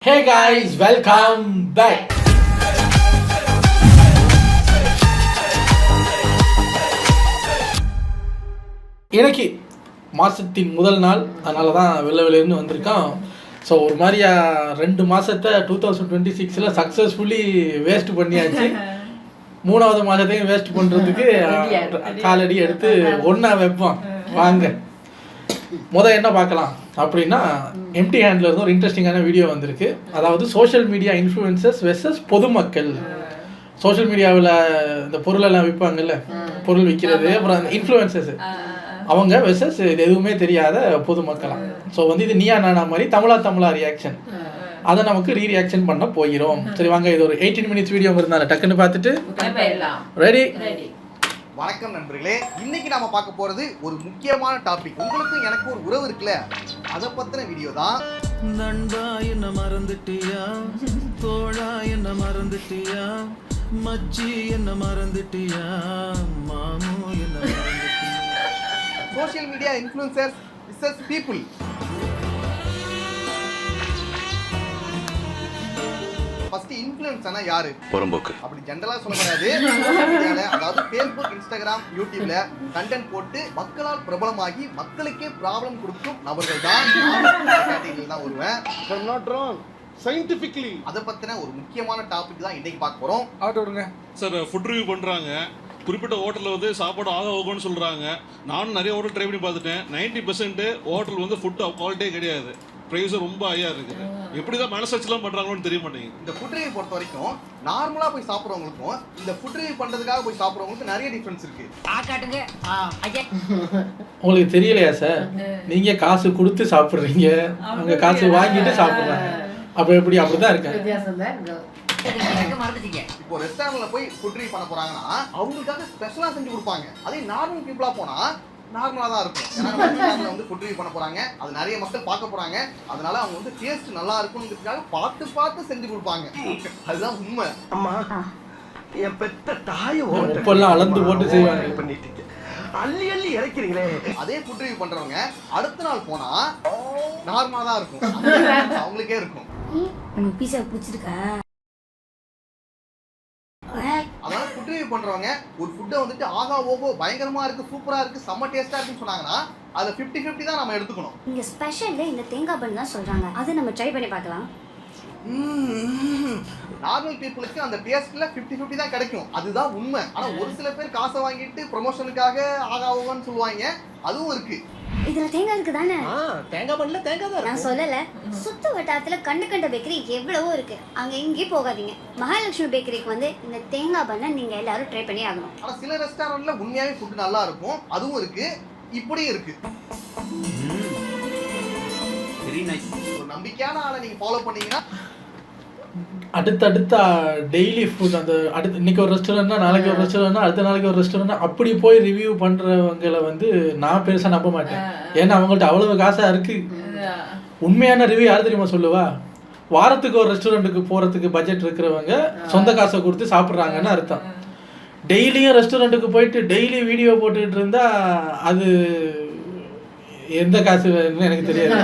Hey guys, welcome back. இன்னைக்கு மாதத்தின் முதல் நாள், அதனால தான் வெளிலேருந்து வந்திருக்கோம். ஸோ ஒரு மாதிரியா 2 மாதத்தை 2026 சக்ஸஸ்ஃபுல்லி வேஸ்ட் பண்ணியாச்சு. 3வது மாதத்தையும் வேஸ்ட் பண்ணுறதுக்கு காலடி எடுத்து ஒன்றா வைப்போம். வாங்க என்ன பார்க்கலாம் அப்படின்னா, எம்டி ஹேண்டில் இருந்து ஒரு இன்ட்ரெஸ்டிங்கான வீடியோ வந்திருக்கு. அதாவது சோஷியல் மீடியா இன்ஃப்ளூயன்சர்ஸ் வெர்சஸ் பொதுமக்கள். சோஷியல் மீடியாவில் இந்த பொருளெல்லாம் விற்பாங்கல்ல, பொருள் விற்கிறது, அப்புறம் அந்த இன்ஃப்ளூயன்சர்ஸ் அவங்க வெர்சஸ் இது எதுவுமே தெரியாத பொதுமக்கலாம். ஸோ இது நீயா நானா மாதிரி தமிழா ரியாக்ஷன், அதை நமக்கு ரீரியாக்ஷன் பண்ண போகிறோம். சரி வாங்க, இது ஒரு 18 minutes வீடியோ இருந்தாலும் டக்குன்னு பார்த்துட்டு ரெடி. வணக்கம் நண்பர்களே, இன்னைக்கு நாம பார்க்க போறது ஒரு முக்கியமான டாபிக். உங்களுக்கு எனக்கு ஒரு உறவு இருக்குல்ல, அதை பத்தின வீடியோ தான். நண்பா என்ன மறந்துட்டியா, தோழா என்ன மறந்துட்டியா, மச்சி என்ன மறந்துட்டியா, மாமு என்ன மறந்துட்டியா. Social media influencers versus people. First இன்ஃப்ளூயன்சர்னா யாரு? புறம்போக்கு அப்படி ஜெனரலா சொல்லக்கூடாது. அதாவது ஃபேஸ்புக், இன்ஸ்டாகிராம், யூடியூப்ல கண்டென்ட் போட்டு மக்களால் பிரபலமாகி மக்களுக்கே ப்ராப்ளம் கொடுக்கும் நபர்கள் தான் கேட்டகரியில் தான் வருவேன். சயின்டிஃபிக்கலி அதை பத்தின ஒரு முக்கியமான டாபிக் தான் இன்னைக்கு பார்க்க போறோம். ஆட்டோடுங்க சார். ஃபுட் ரிவ்யூ பண்றாங்க, குறிப்பிட்ட ஹோட்டலில் சாப்பாடு ஆகும்னு சொல்றாங்க. நானும் நிறைய ஹோட்டல் ட்ரை பண்ணி பார்த்துட்டேன். 90% ஹோட்டல் ஃபுட் குவாலிட்டியே கிடையாது, ப்ரைஸ் ரொம்ப ஹையா இருக்குது. எப்படிதான் மேனுஃபேக்சர்லாம் பண்றாங்களோன்னு தெரிய மாட்டேங்குது. இந்த ஃபுட் ரிவ்யூ பொறுத்த வரைக்கும் நார்மலா போய் சாப்பிட்றவங்களுக்கும் இந்த ஃபுட் ரிவ்யூ பண்றதுக்காக போய் சாப்பிட்றவங்களுக்கும் நிறைய டிஃபரன்ஸ் இருக்கு. உங்களுக்கு தெரியலையா சார்? நீங்க காசு கொடுத்து சாப்பிட்றீங்க, அவங்க காசு வாங்கிட்டு சாப்பிட்றாங்க. அப்போ எப்படி? அப்படிதான் இருக்கு. இப்போ ரெஸ்டாரண்ட்ல போய் ஃபுட் ரிவ்யூ பண்ண போறாங்கன்னா அவங்களுக்காக ஸ்பெஷலா செஞ்சு கொடுப்பாங்க. அதே நார்மல் பீப்புளா போனா நார்மலா தான் இருக்கும். ஏன்னா ரெஸ்டாரண்ட்ல ஃபுட் ரிவ்யூ பண்ண போறாங்க, அது நிறைய மக்கள் பார்க்க போறாங்க, அதனால அவங்க டேஸ்ட் நல்லா இருக்கும்ன்றதுக்காக பார்த்து செஞ்சு கொடுப்பாங்க. அதுதான் உண்மை. அம்மா, என் பெத்த தாயை உப்பெல்லாம் அளந்து போட்டு செய்வாங்க. பண்ணிட்டீங்க, அள்ளி அள்ளி இறக்கிறீங்களே. அதே ஃபுட் ரிவ்யூ பண்றவங்க அடுத்த நாள் போனா நார்மலா தான் இருக்கும், அவங்களுக்கே இருக்கும். பீஸா பிடிச்சிருக்கா? அதனால ஃபுட் ரிவ்யூ பண்றவங்க ஒரு ஃபுட்டை ஆகா ஓஹோ பயங்கரமா இருக்கு, சூப்பரா இருக்கு, செம்ம டேஸ்டா இருக்குன்னு சொன்னாங்கன்னா அதுல 50-50 தான் நம்ம எடுத்துக்கணும். இங்க ஸ்பெஷல்ல இந்த தேங்காய் பன் தான் சொல்றாங்க, அதை நம்ம ட்ரை பண்ணி பார்க்கலாம். நார்மல் பீப்புளுக்கு அந்த டேஸ்ட்ல 50-50 தான் கிடைக்கும், அதுதான் உண்மை. ஆனா ஒரு சில பேர் காசை வாங்கிட்டு ப்ரமோஷனுக்காக ஆகா ஓஹோன்னு சொல்லுவாங்க, அதுவும் இருக்கு. இதுல தேங்காய் இருக்கு தானே? தேங்காய் பண்ணல, தேங்காய் தான். நான் சொல்லல, சுத்து வட்டாரத்துல கண்ட பேக்கரி எவ்வளவோ இருக்கு, அங்க எங்கேயும் போகாதீங்க. மகாலட்சுமி பேக்கரிக்கு இந்த தேங்காய் பண்ண நீங்க எல்லாரும் ட்ரை பண்ணி ஆகணும். ஆனா சில ரெஸ்டாரண்ட்ல உண்மையாவே ஃபுட் நல்லா இருக்கும், அதுவும் இருக்கு, இப்படியும் இருக்கு. Very nice. ஒரு நம்பிக்கையான ஆளை நீங்க ஃபாலோ பண்ணீங்கன்னா அடுத்த டெய்லி ஃபுட், அந்த அடுத்து இன்னைக்கு ஒரு ரெஸ்டாரண்ட்னா நாளைக்கு ஒரு ரெஸ்டாரண்ட்னா அடுத்த நாளைக்கு ஒரு ரெஸ்டாரண்ட்னா அப்படி போய் ரிவ்யூ பண்ணுறவங்களை நான் பெருசாக நம்ப மாட்டேன். ஏன்னா அவங்கள்ட்ட அவ்வளவு காசாக இருக்கு. உண்மையான ரிவ்யூ யார் தெரியுமா சொல்லுவா? வாரத்துக்கு ஒரு ரெஸ்டாரண்ட்டுக்கு போகிறதுக்கு பட்ஜெட் இருக்கிறவங்க சொந்த காசை கொடுத்து சாப்பிட்றாங்கன்னு அர்த்தம். டெய்லியும் ரெஸ்டாரண்ட்டுக்கு போயிட்டு டெய்லி வீடியோ போட்டுக்கிட்டு இருந்தா அது எந்த காசு எனக்கு தெரியாது.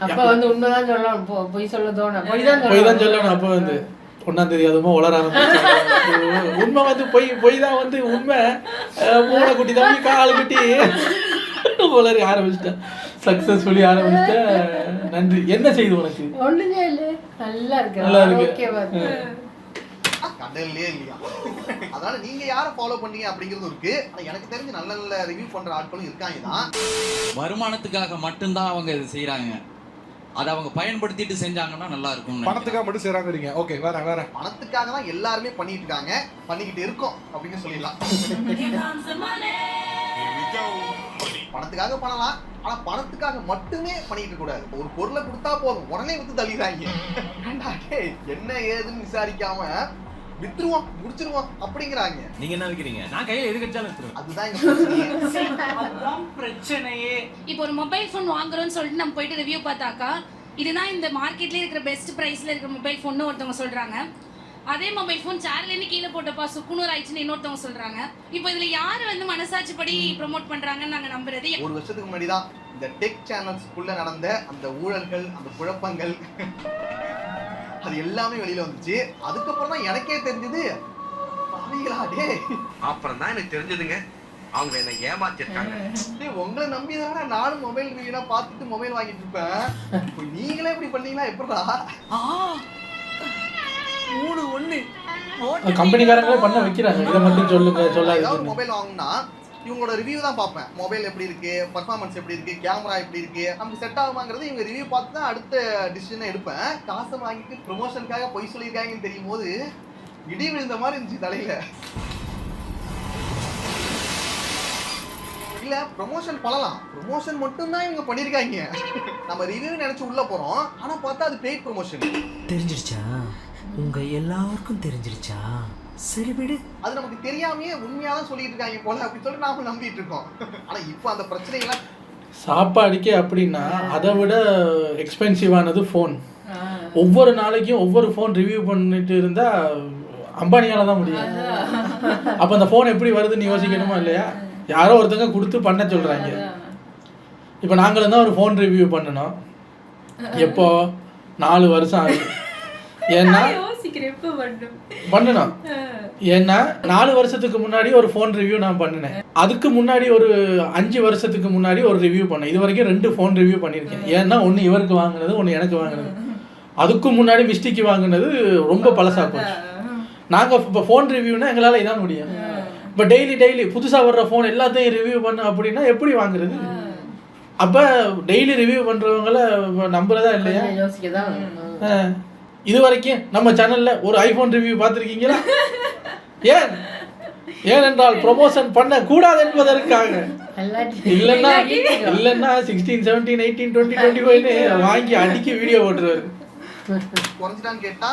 அப்ப உண்மைதான் சொல்லணும், பொய் சொல்ல தோணும், பொய் தான் சொல்லணும். அப்ப 1ஆம் தேதி அதுமா உளர ஆரம்பிச்சு உண்மை பொய் தான் உண்மை. மூளை குட்டி தம்பி கால் குட்டி உளறி ஆரம்பிச்சிட்டேன், சக்சஸ்ஃபுல்லி ஆரம்பிச்சிட்டேன். நன்றி. என்ன செய்து உனக்கு? ஒண்ணுங்க இல்ல, நல்லா இருக்கு, நல்லா இருக்கு. கடல்லே இல்லையா? அதனால நீங்க யாரை ஃபாலோ பண்ணீங்க அப்படிங்கிறது இருக்கு. ஆனா எனக்கு தெரிஞ்சு நல்ல நல்ல ரிவ்யூ பண்ற ஆட்களும் இருக்காங்க தான். வருமானத்துக்காக மட்டும்தான் அவங்க இது செய்யறாங்க, அதை அவங்க பயன்படுத்திட்டு செஞ்சாங்கன்னா நல்லா இருக்கும். பணத்துக்காக மட்டும் செய்றாங்கறீங்க. ஓகே, வேற பணத்துக்காக தான் எல்லாருமே பண்ணிட்டு இருக்காங்க, பண்ணிக்கிட்டு இருக்கோம் அப்படின்னு சொல்லிடலாம். பணத்துக்காக பண்ணலாம், ஆனா பணத்துக்காக மட்டுமே பண்ணிட்டு இருக்க கூடாது. ஒரு பொருளை கொடுத்தா போதும், உடனே வித்து தள்ளிடுறாங்க. என்ன ஏதுன்னு விசாரிக்காம வித்துருவோம், முடிச்சிருவோம் அப்படிங்கிறாங்க. நீங்க என்ன வைக்கிறீங்க? நான் கையில எது கச்சாலும் எடுத்துருவேன். அதுதான் இங்க பிரச்சனையே. இப்போ ஒரு மொபைல் ஃபோன் வாங்குறோம்னு சொல்லிட்டு நம்ம போயிட்டு ரிவ்யூ பார்த்தாக்கா இதுதான் இந்த மார்க்கெட்லேயே இருக்கிற பெஸ்ட் ப்ரைஸில் இருக்கிற மொபைல் ஃபோன்னு ஒருத்தவங்க சொல்கிறாங்க. அதே மொபைல் ஃபோன் சேர்ல இருந்து கீழே போட்டப்பா சுக்குநூறு ஆயிடுச்சுன்னு இன்னொருத்தவங்க சொல்றாங்க. இப்போ இதுல யாரு வந்து மனசாட்சிப்படி ப்ரோமோட் பண்றாங்கன்னு நாங்க நம்புறது? ஒரு வருஷத்துக்கு முன்னாடி தான் இந்த டெக் சேனல்ஸ்க்குள்ள நடந்த அந்த ஊழல்கள், அந்த குழப்பங்கள் அது எல்லாமே வெளியில வந்துச்சு. அதுக்கப்புறம் தான் எனக்கே தெரிஞ்சது, அப்புறம் தான் எனக்கு தெரிஞ்சதுங்க அவங்க என்ன ஏமாத்திருக்காங்க. உங்களை நம்பிதானே நானும் மொபைல் ரிவ்யூனா பார்த்துட்டு மொபைல் வாங்கிட்டு இருப்பேன். நீங்களே இப்படி பண்ணீங்களா? எப்படா 3-1 கம்பெனிக்காரங்களே பண்ண வைக்கிறாங்க. இதை மட்டும் சொல்லுங்க ஏதாவது சொல்லாதீங்க. மொபைல் வாங்கினா இவங்களோட ரிவ்யூ தான் பார்ப்பேன். மொபைல் எப்படி இருக்கு, பர்ஃபார்மன்ஸ் எப்படி இருக்கு, கேமரா எப்படி இருக்கு, நமக்கு செட் ஆகுமாங்கிறது இவங்க ரிவ்யூ பார்த்து தான் அடுத்த டிசிஷனை எடுப்பேன். காசை வாங்கிட்டு ப்ரொமோஷனுக்காக பொய் சொல்லியிருக்காங்கன்னு தெரியும் போது இடி விழுந்த மாதிரி இருந்துச்சு தலையில. இல்ல ப்ரொமோஷன் பண்ணலாம், ப்ரொமோஷன் மட்டும் தான் இவங்க பண்ணிருக்காங்க. நம்ம ரிவ்யூ நினைச்சு உள்ள போறோம், ஆனா பார்த்தா அது பெய்ட் ப்ரொமோஷன். தெரிஞ்சிருச்சா? உங்க எல்லாருக்கும் தெரிஞ்சிருச்சா? சரி விடு. அது நமக்கு தெரியாமயே உண்மையாதான் சொல்லிட்டு இருக்காங்க போல அப்படின்னு சொல்லி நாம நம்பிட்டு இருக்கோம். ஆனா இப்போ அந்த பிரச்சனைகள்லாம் சாப்பாடுக்கே அப்படின்னா அதை விட எக்ஸ்பென்சிவானது ஃபோன். ஒவ்வொரு நாளைக்கும் ஒவ்வொரு ஃபோன் ரிவ்யூ பண்ணிட்டு இருந்தா அம்பானியால தான் முடியும். அப்போ அந்த ஃபோன் எப்படி வருதுன்னு யோசிக்கணுமா இல்லையா? யாரோ ஒருத்தங்க கொடுத்து பண்ண சொல்றாங்க. இப்போ நாங்களும் தான் ஒரு ஃபோன் ரிவ்யூ பண்ணணும். எப்போ 4 வருஷம் ஆகுது. ஏன்னா பண்ணணும். ஏன்னா 4 வருஷத்துக்கு முன்னாடி ஒரு ஃபோன் ரிவ்யூ நான் பண்ணினேன். அதுக்கு முன்னாடி ஒரு 5 வருஷத்துக்கு முன்னாடி ஒரு ரிவ்யூ பண்ணேன். இது வரைக்கும் 2 ஃபோன் ரிவ்யூ பண்ணியிருக்கேன். ஏன்னா ஒன்று இவருக்கு வாங்கினது, ஒன்று எனக்கு வாங்கினது. அதுக்கு முன்னாடி மிஸ்டேக்கு வாங்கினது ரொம்ப பழசாக போச்சு. நாங்கள் இப்போ ஃபோன் ரிவ்யூனா எங்களால் இதான் முடியும். இப்போ டெய்லி புதுசாக வர்ற ஃபோன் எல்லாத்தையும் ரிவ்யூ பண்ண அப்படின்னா எப்படி வாங்குறது? அப்போ டெய்லி ரிவ்யூ பண்ணுறவங்கள நம்புறதா இல்லையா? இது வரைக்கும் நம்ம சேனலில் ஒரு ஐஃபோன் ரிவ்யூ பார்த்துருக்கீங்களா? ஏனென்றால் ப்ரொமோஷன் பண்ண கூடாது என்பதற்காக. இல்லைன்னா 16, 17, 18, 20, 25 வாங்கி அடிக்கி வீடியோ போட்டுருவாரு. குறைஞ்சிட்டான்னு கேட்டா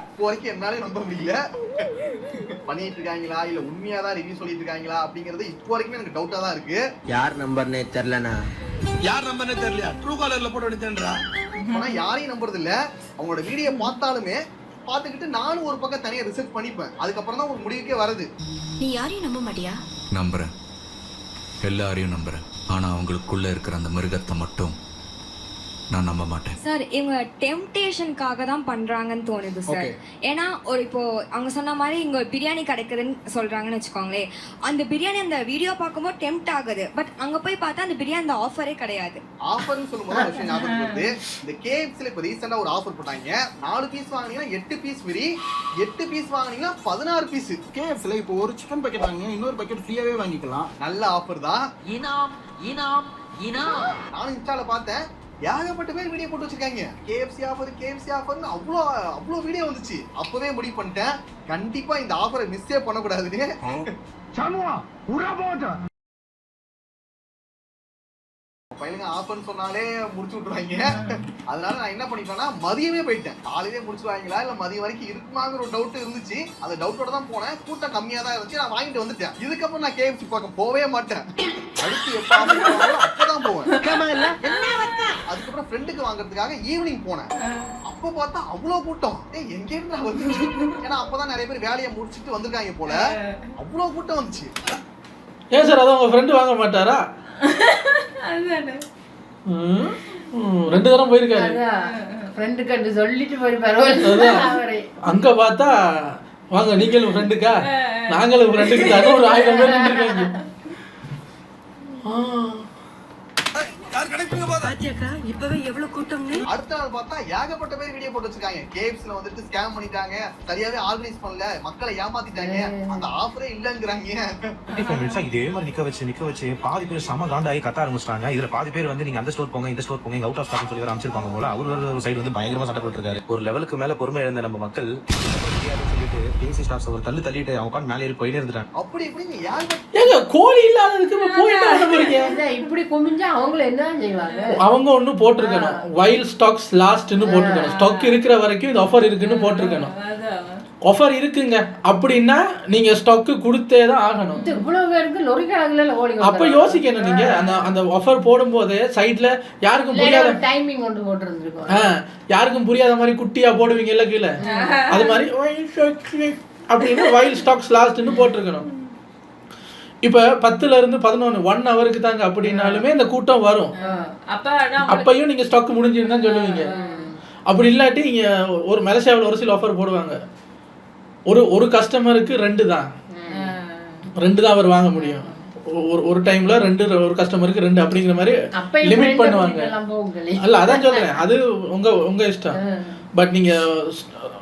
இப்போ வரைக்கும் என்னாலே நம்ப முடியல. பண்ணிட்டு இருக்காங்களா இல்ல உண்மையாதான் ரிவ்யூ சொல்லிட்டு இருக்காங்களா அப்படிங்கறது இப்போ வரைக்கும் எனக்கு டவுட்டா தான் இருக்கு. யார் நம்பர்னே தெரியலனா? யார் நம்பர்னே தெரியல. ட்ரூ காலர்ல போட்டு எடுத்தேன்றா. ஆனா யாரையும் நம்புறது இல்ல. அவங்களோட வீடியோ பார்த்தாலுமே பார்த்துக்கிட்டு நானும் ஒரு பக்கம் தனியா ரிசர்ச் பண்ணிப்பேன். அதுக்கப்புறம் தான் ஒரு முடிவுக்கே வருது. நீ யாரையும் நம்ப மாட்டியா? நம்புறேன், எல்லாரையும் நம்புறேன். ஆனா அவங்களுக்குள்ள இருக்கிற அந்த மிருகத்தை மட்டும் நான் நம்ப மாட்டேன். சார் இவங்க டெம்டேஷனுக்காக தான் பண்றாங்கன்னு தோணுது சார். ஏன்னா ஒரு இப்போ அவங்க சொன்ன மாதிரி இங்க பிரியாணி கிடைக்குதுன்னு சொல்றாங்கன்னு வச்சுக்கோங்களேன். அந்த பிரியாணி அந்த வீடியோ பார்க்கும்போது டெம்ட் ஆகுது. பட் அங்க போய் பார்த்தா அந்த பிரியாணி அந்த ஆஃபரே கிடையாது. ஆஃபர்னு சொல்லும்போது ஒரு விஷயம் ஞாபகம் வருது. இந்த KFCல இப்போ ரீசெண்டா ஒரு ஆஃபர் போட்டாங்க. 4 பீஸ் வாங்குனீங்கன்னா 8 பீஸ் ஃப்ரீ, 8 பீஸ் வாங்குனீங்கன்னா 16 பீஸ். KFCல இப்போ ஒரு சிக்கன் பாக்கெட் வாங்குங்க, இன்னொரு பாக்கெட் ஃப்ரீயாவே வாங்கிக்கலாம். நல்ல ஆஃபர் தான். நானும் இன்ஸ்டால பார்த்தேன். ஏகப்பட்ட பேர் வீடியோ போட்டு வச்சிருக்காங்க. KFC ஆஃபர்னு அவ்வளோ வீடியோ வந்துச்சு. அப்பவே முடிவு பண்ணிட்டேன், கண்டிப்பா இந்த ஆஃபரை மிஸ்ஸே பண்ணக்கூடாதுன்னு. பையனுங்க ஆஃபர்னு சொன்னாலே முடிச்சு விட்டுருவாங்க. அதனால நான் என்ன பண்ணிட்டேன்னா மதியமே போயிட்டேன். காலையிலே முடிச்சுருவாங்களா இல்ல மதியம் வரைக்கும் இருக்குமாங்கிற ஒரு டவுட் இருந்துச்சு. அந்த டவுட்டோட தான் போனேன். கூட்டம் கம்மியா தான் இருந்துச்சு. நான் வாங்கிட்டு வந்துட்டேன். இதுக்கப்புறம் நான் KFC பக்கம் போவே மாட்டேன். அடுத்து எப்ப அப்பதான் போவேன். அதுக்கப்புறம் ஃப்ரெண்டுக்கு வாங்குறதுக்காக ஈவினிங் போனேன். அப்ப பார்த்தா அவ்வளவு கூட்டம். எங்க இருந்து வந்து, ஏன்னா அப்பதான் நிறைய பேர் வேலையை முடிச்சுட்டு வந்திருக்காங்க போல. அவ்வளவு கூட்டம் வந்துச்சு. ஏன் சார் அதை உங்க ஃப்ரெண்டு வாங்க மாட்டாரா? 2 தரம் போயிருக்காரு. அங்க பார்த்தா வாங்க நீங்களும் ஃப்ரெண்டுக்கா, நாங்களும் ஃப்ரெண்டுக்கு தான் ஒரு 1000 பேர் நின்றுருக்காங்க. அடுத்த நாள் பார்த்தா ஏகப்பட்ட பேர் வீடியோ போட்டு வச்சிருக்காங்க. KFCல வந்துட்டு ஸ்கேம் பண்ணிட்டாங்க, சரியாவே ஆர்கனைஸ் பண்ணல, மக்களை ஏமாத்திட்டாங்க, அந்த ஆஃபரே இல்லங்கிறாங்க. இதே மாதிரி நிக்க வச்சு பாதி பேர் சம காண்டாகி கத்த ஆரம்பிச்சிட்டாங்க. இதுல பாதி பேர் வந்து நீங்க அந்த ஸ்டோர் போங்க, இந்த ஸ்டோர் போங்க, அவுட் ஆஃப் ஸ்டாக் சொல்லி அமைச்சிருப்பாங்க போல. அவரு ஒரு சைடு வந்து பயங்கரமா சண்டை போட்டு இருக்காரு. ஒரு லெவலுக்கு மேல பொறுமை இழந்த நம்ம மக்கள் சொல்லிட்டு KFC ஸ்டாஃப்ஸ் ஒரு தள்ளிட்டு அவங்க உட்காந்து மேலே ஏறி போயிட்டே இருந்துட்டாங்க. அப்படி இப்படி ஏங்க கோழி இல்லாததுக்கு போயிட்டு வர போறீங்க? இப்படி குமிஞ்சா அவங்கள என்ன செய்வாங்க? அவங்க ஒண்ணு போட்டிருக்கணும், வைல் ஸ்டாக்ஸ் லாஸ்ட்னு போட்டிருக்கணும். ஸ்டாக் இருக்கிற வரைக்கும் இது ஆஃபர் இருக்குன்னு போட்டிருக்கணும். ஆஃபர் இருக்குங்க அப்படின்னா நீங்க ஸ்டாக்கு கொடுத்தே தான் ஆகணும். இவ்வளவு பேருக்கு லொரி கணக்குல ஓடி அப்ப யோசிக்கணும் நீங்க அந்த ஆஃபர் போடும்போது சைட்ல யாருக்கும் புரியாத டைமிங் கொண்டு போட்டுருந்துருக்கோம். யாருக்கும் புரியாத மாதிரி குட்டியா போடுவீங்கல்ல கீழே, அது மாதிரி அப்படின்னு வைல் ஸ்டாக்ஸ் லாஸ்ட்னு போட்டிருக்கணும். இப்ப 10ல இருந்து 11 1 ஹவருக்கு தாங்க அப்படின்னாலுமே இந்த கூட்டம் வரும். அப்பயும் நீங்க ஸ்டாக் முடிஞ்சிருந்தா சொல்லுவீங்க. அப்படி இல்லாட்டி இங்க ஒரு மலேசியாவில் ஒரு சில ஆஃபர் போடுவாங்க. ஒரு கஸ்டமருக்கு 2 தான் அவர் வாங்க முடியும். ஒரு டைம்ல 2 ஒரு கஸ்டமருக்கு 2 அப்படிங்கிற மாதிரி லிமிட் பண்ணுவாங்க. அல்ல அதான் சொல்றேன், அது உங்க இஷ்டம். பட் நீங்க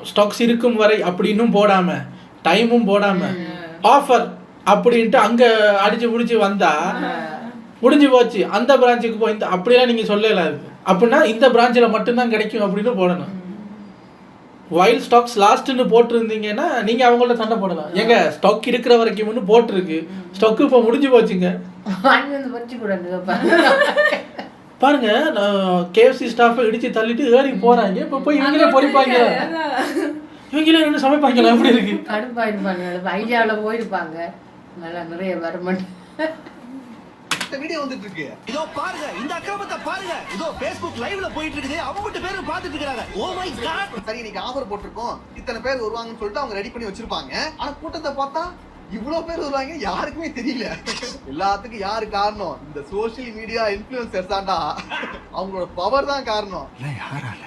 ஸ்டாக்ஸ் இருக்கும் வரை அப்படின்னும் போடாம டைமும் போடாம ஆஃபர் அப்படின்ட்டு அங்க அடிச்சு பிடிச்சி வந்தா முடிஞ்சு போச்சு. அந்த பிரான்ச்சுக்கு போய் அப்படிலாம் நீங்க சொல்லல. அப்படின்னா இந்த பிரான்ச்சில் மட்டும்தான் கிடைக்கும் அப்படின்னு போடணும். வைல் ஸ்டாக்ஸ் லாஸ்ட்னு போட்டிருந்தீங்கன்னா நீங்க அவங்கள்ட்ட சண்டை போடலாம். ஏங்க ஸ்டாக் இருக்கிற வரைக்கும் போட்டிருக்கு, ஸ்டாக்கு இப்போ முடிஞ்சு போச்சுங்க. பாருங்க, கேஎஃப்சி ஸ்டாஃபை இடிச்சு தள்ளிட்டு ஏறி போறாங்க. இப்போ போய் இவங்களே பொறிப்பாங்க, இவங்களே ரெண்டு சமைப்பாங்களா? எப்படி இருக்கு? கடுப்பாயிருப்பாங்க, ஐடியாவில் போயிருப்பாங்க. நல்லா நிறைய வருமானம். வீடியோ வந்துட்டு இருக்கு. இதோ பாருங்க, இந்த அக்கிரமத்தை பாருங்க. இதோ Facebook லைவ்ல போயிட்டு இருக்குது. அவங்க பேரும் பார்த்துட்டு இருக்காங்க. Oh my god. சரி, இன்னைக்கு ஆஃபர் போட்டிருக்கோம், இத்தனை பேர் வருவாங்கன்னு சொல்லிட்டு அவங்க ரெடி பண்ணி வச்சிருப்பாங்க. ஆனா கூட்டத்தை பார்த்தா இவ்வளவு பேர் வருவாங்க யாருக்குமே தெரியல. எல்லாத்துக்கும் யாரு காரணம்? இந்த சோசியல் மீடியா இன்ஃப்ளூயன்சர்ஸ் தான்டா. அவங்களோட பவர் தான் காரணம். யாரால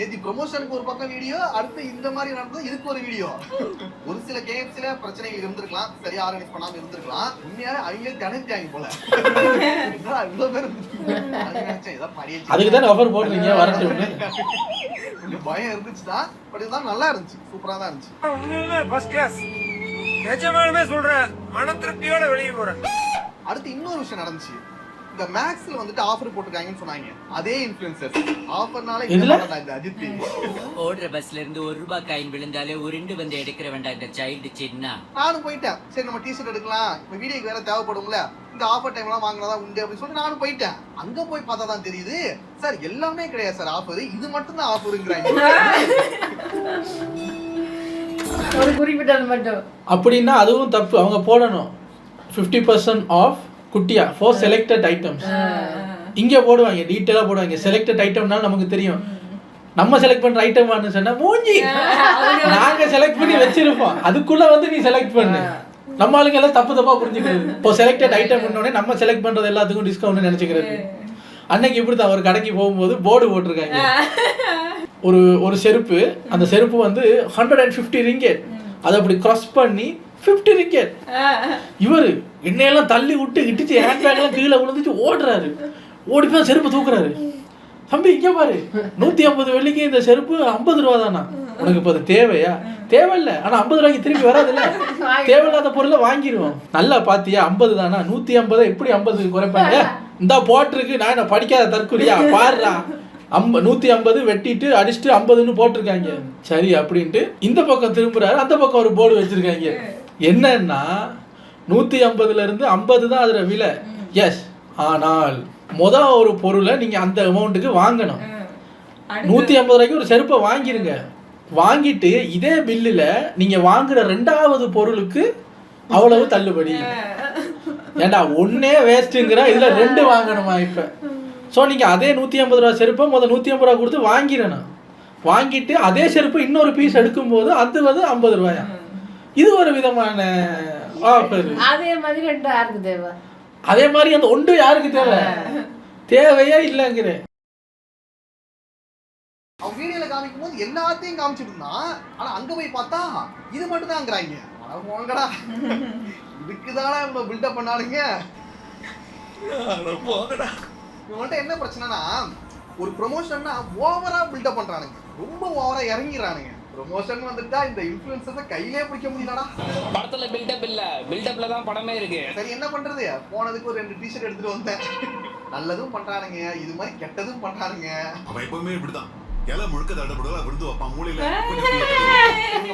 ஏதி ப்ரமோஷனுக்கு ஒரு பக்கம் வீடியோ, அடுத்து இந்த மாதிரி நடந்தது இதுக்கு ஒரு வீடியோ. ஒரு சில கேம்ஸ்ல பிரச்சனைகள் இருந்திருக்கலாம், சரியா ஆர்கனைஸ் பண்ணாம இருந்திருக்கலாம். உண்மையாவே அவங்களே திணறிட்டாங்க போல. இவ்வளவு பேர் நினைச்சேன் ஏதாவது படிச்சு அதுக்கு தான் ஆஃபர் போடுறீங்க வரட்டும். கொஞ்சம் பயம் இருந்துச்சுதான், பட் இதுதான் நல்லா இருந்துச்சு, சூப்பரா தான் இருந்துச்சு. First class. நிஜமாலுமே சொல்றேன், மன திருப்தியோட வெளியே போறேன். அடுத்து இன்னொரு விஷயம் நடந்துச்சு. இந்த மேக்ஸ்ல வந்துட்டு ஆஃபர் போட்டுருக்காங்கன்னு சொன்னாங்க. அதே இன்ஃப்ளூயன்சர் ஆஃபர்னால இந்த அஜித் ஓடுற பஸ்ல இருந்து ₹1 காயின் விழுந்தாலே உருண்டு வந்து எடுக்கிற வேண்டாம் இந்த சைல்டு சின்ன. நானும் போயிட்டேன். சரி, நம்ம டிஷர்ட் எடுக்கலாம், இப்ப வீடியோக்கு வேற தேவைப்படும்ல, இந்த ஆஃபர் டைம் எல்லாம் வாங்கினாதான் உண்டு அப்படின்னு சொல்லிட்டு நானும் போயிட்டேன். அங்க போய் பார்த்தா தான் தெரியுது, சார் எல்லாமே கிடையாது சார் ஆஃபர், இது மட்டும் தான் ஆஃபருங்கிறாங்க. ஒரு குறிப்பிட்டது மட்டும். அப்படின்னா அதுவும் தப்பு. அவங்க போடணும் 50% ஆஃப் குட்டியா ஃபார் செலக்டட் ஐட்டம்ஸ். இங்க போடுவாங்க, டீட்டெயிலா போடுவாங்க. செலக்டட் ஐட்டம்னால நமக்கு தெரியும். நம்ம செலக்ட் பண்ற ஐட்டம் வான்னு சொன்னா மூஞ்சி நாங்க செலக்ட் பண்ணி வச்சிருப்போம், அதுக்குள்ள வந்து நீ செலக்ட் பண்ணு. நம்ம ஆளுங்க எல்லாம் தப்பா புரிஞ்சுக்கிறது. இப்போ செலக்டட் ஐட்டம் பண்ணோடனே நம்ம செலக்ட் பண்றது எல்லாத்துக்கும் டிஸ்கவுண்ட் நினைச்சுக்கிறது. அன்னைக்கு இப்படித்தான் ஒரு கடைக்கு போகும்போது போர்டு போட்டிருக்காங்க. ஒரு செருப்பு, அந்த செருப்பு வந்து 150 ரிங்கெட். அதை அப்படி கிராஸ் பண்ணி 50 ரிங்கெட். இவரு என்னையெல்லாம் தள்ளி விட்டு இடிச்சு ஹேண்ட்பேக் எல்லாம் கீழே விழுந்துச்சு ஓடுறாரு. ஓடி போய் செருப்பு தூக்குறாரு. தம்பி இங்க பாரு, 150 வெள்ளிக்கு இந்த செருப்பு 50 ரூபா தானா? உனக்கு இப்போ அது தேவையா? தேவையில்லை. ஆனா 50 ரூபாய்க்கு திரும்பி வராதுல்ல. தேவையில்லாத பொருளை வாங்கிடுவோம். நல்லா பாத்தியா 50 தானா? 150 எப்படி 50 குறைப்பாங்க? இந்த போட்டிருக்கு, நான் என்ன படிக்காத தற்கொலையா? பாருடா 150 வெட்டிட்டு அடிச்சுட்டு 50ன்னு போட்டிருக்காங்க. சரி அப்படின்ட்டு இந்த பக்கம் திரும்புறாரு, அந்த பக்கம் ஒரு போர்டு வச்சிருக்காங்க. என்னன்னா 150ல இருந்து 50 தான் அதுல விலை. எஸ், ஆனால் ஒரு பொருளை நீங்க அந்த அமௌண்ட்டுக்கு வாங்கணும். 150 ரூபாய்க்கு ஒரு செருப்பை வாங்கிருங்க. வாங்கிட்டு இதே பில்லுல நீங்க வாங்குற 2வது பொருளுக்கு அவ்வளவு தள்ளுபடி. ஏண்டா ஒன்னே வேஸ்ட்டுங்கிற, இதுல 2 வாங்கணுமா? இப்ப ஸோ நீங்கள் அதே 150 ரூபா செருப்பை 150 ரூபா கொடுத்து வாங்கிடணும். வாங்கிட்டு அதே செருப்பு இன்னொரு பீஸ் எடுக்கும்போது அது வந்து 50 ரூபாயா? இது ஒரு விதமான ஆஃபர். அதே மாதிரி 2 யாருக்கு தேவை? அதே மாதிரி அந்த 1 யாருக்கு தேவை? தேவையே இல்லைங்கிறேன். அவன் வீடியோல காமிக்கும் போது எல்லாத்தையும் காமிச்சிட்டு இருந்தான். ஆனா அங்க போய் பார்த்தா இது மட்டும் தான்ங்கிறாங்க. போங்கடா, இதுக்குதானே இவ்வளவு பில்டப் பண்ணானுங்க. போங்கடா. இவன்ட்ட என்ன பிரச்சனைனா, ஒரு ப்ரொமோஷன்னா ஓவரா பில்டப் பண்றானுங்க, ரொம்ப ஓவரா இறங்கிடுறானுங்க. ப்ரொமோஷன் வந்துட்டா இந்த இன்ஃப்ளூயன்சர்ஸை கையிலே பிடிக்க முடியலடா. படத்துல பில்டப் இல்ல, பில்டப்ல தான் படமே இருக்கு. சரி, என்ன பண்றது? போனதுக்கு ஒரு 2 டிஷர்ட் எடுத்துட்டு வந்தேன். நல்லதும் பண்றானுங்க, இது மாதிரி கெட்டதும் பண்றானுங்க. அவன் எப்பவுமே இப்படிதான் எல முழுக்க தடபடல விழுந்து வைப்பான் மூலையில.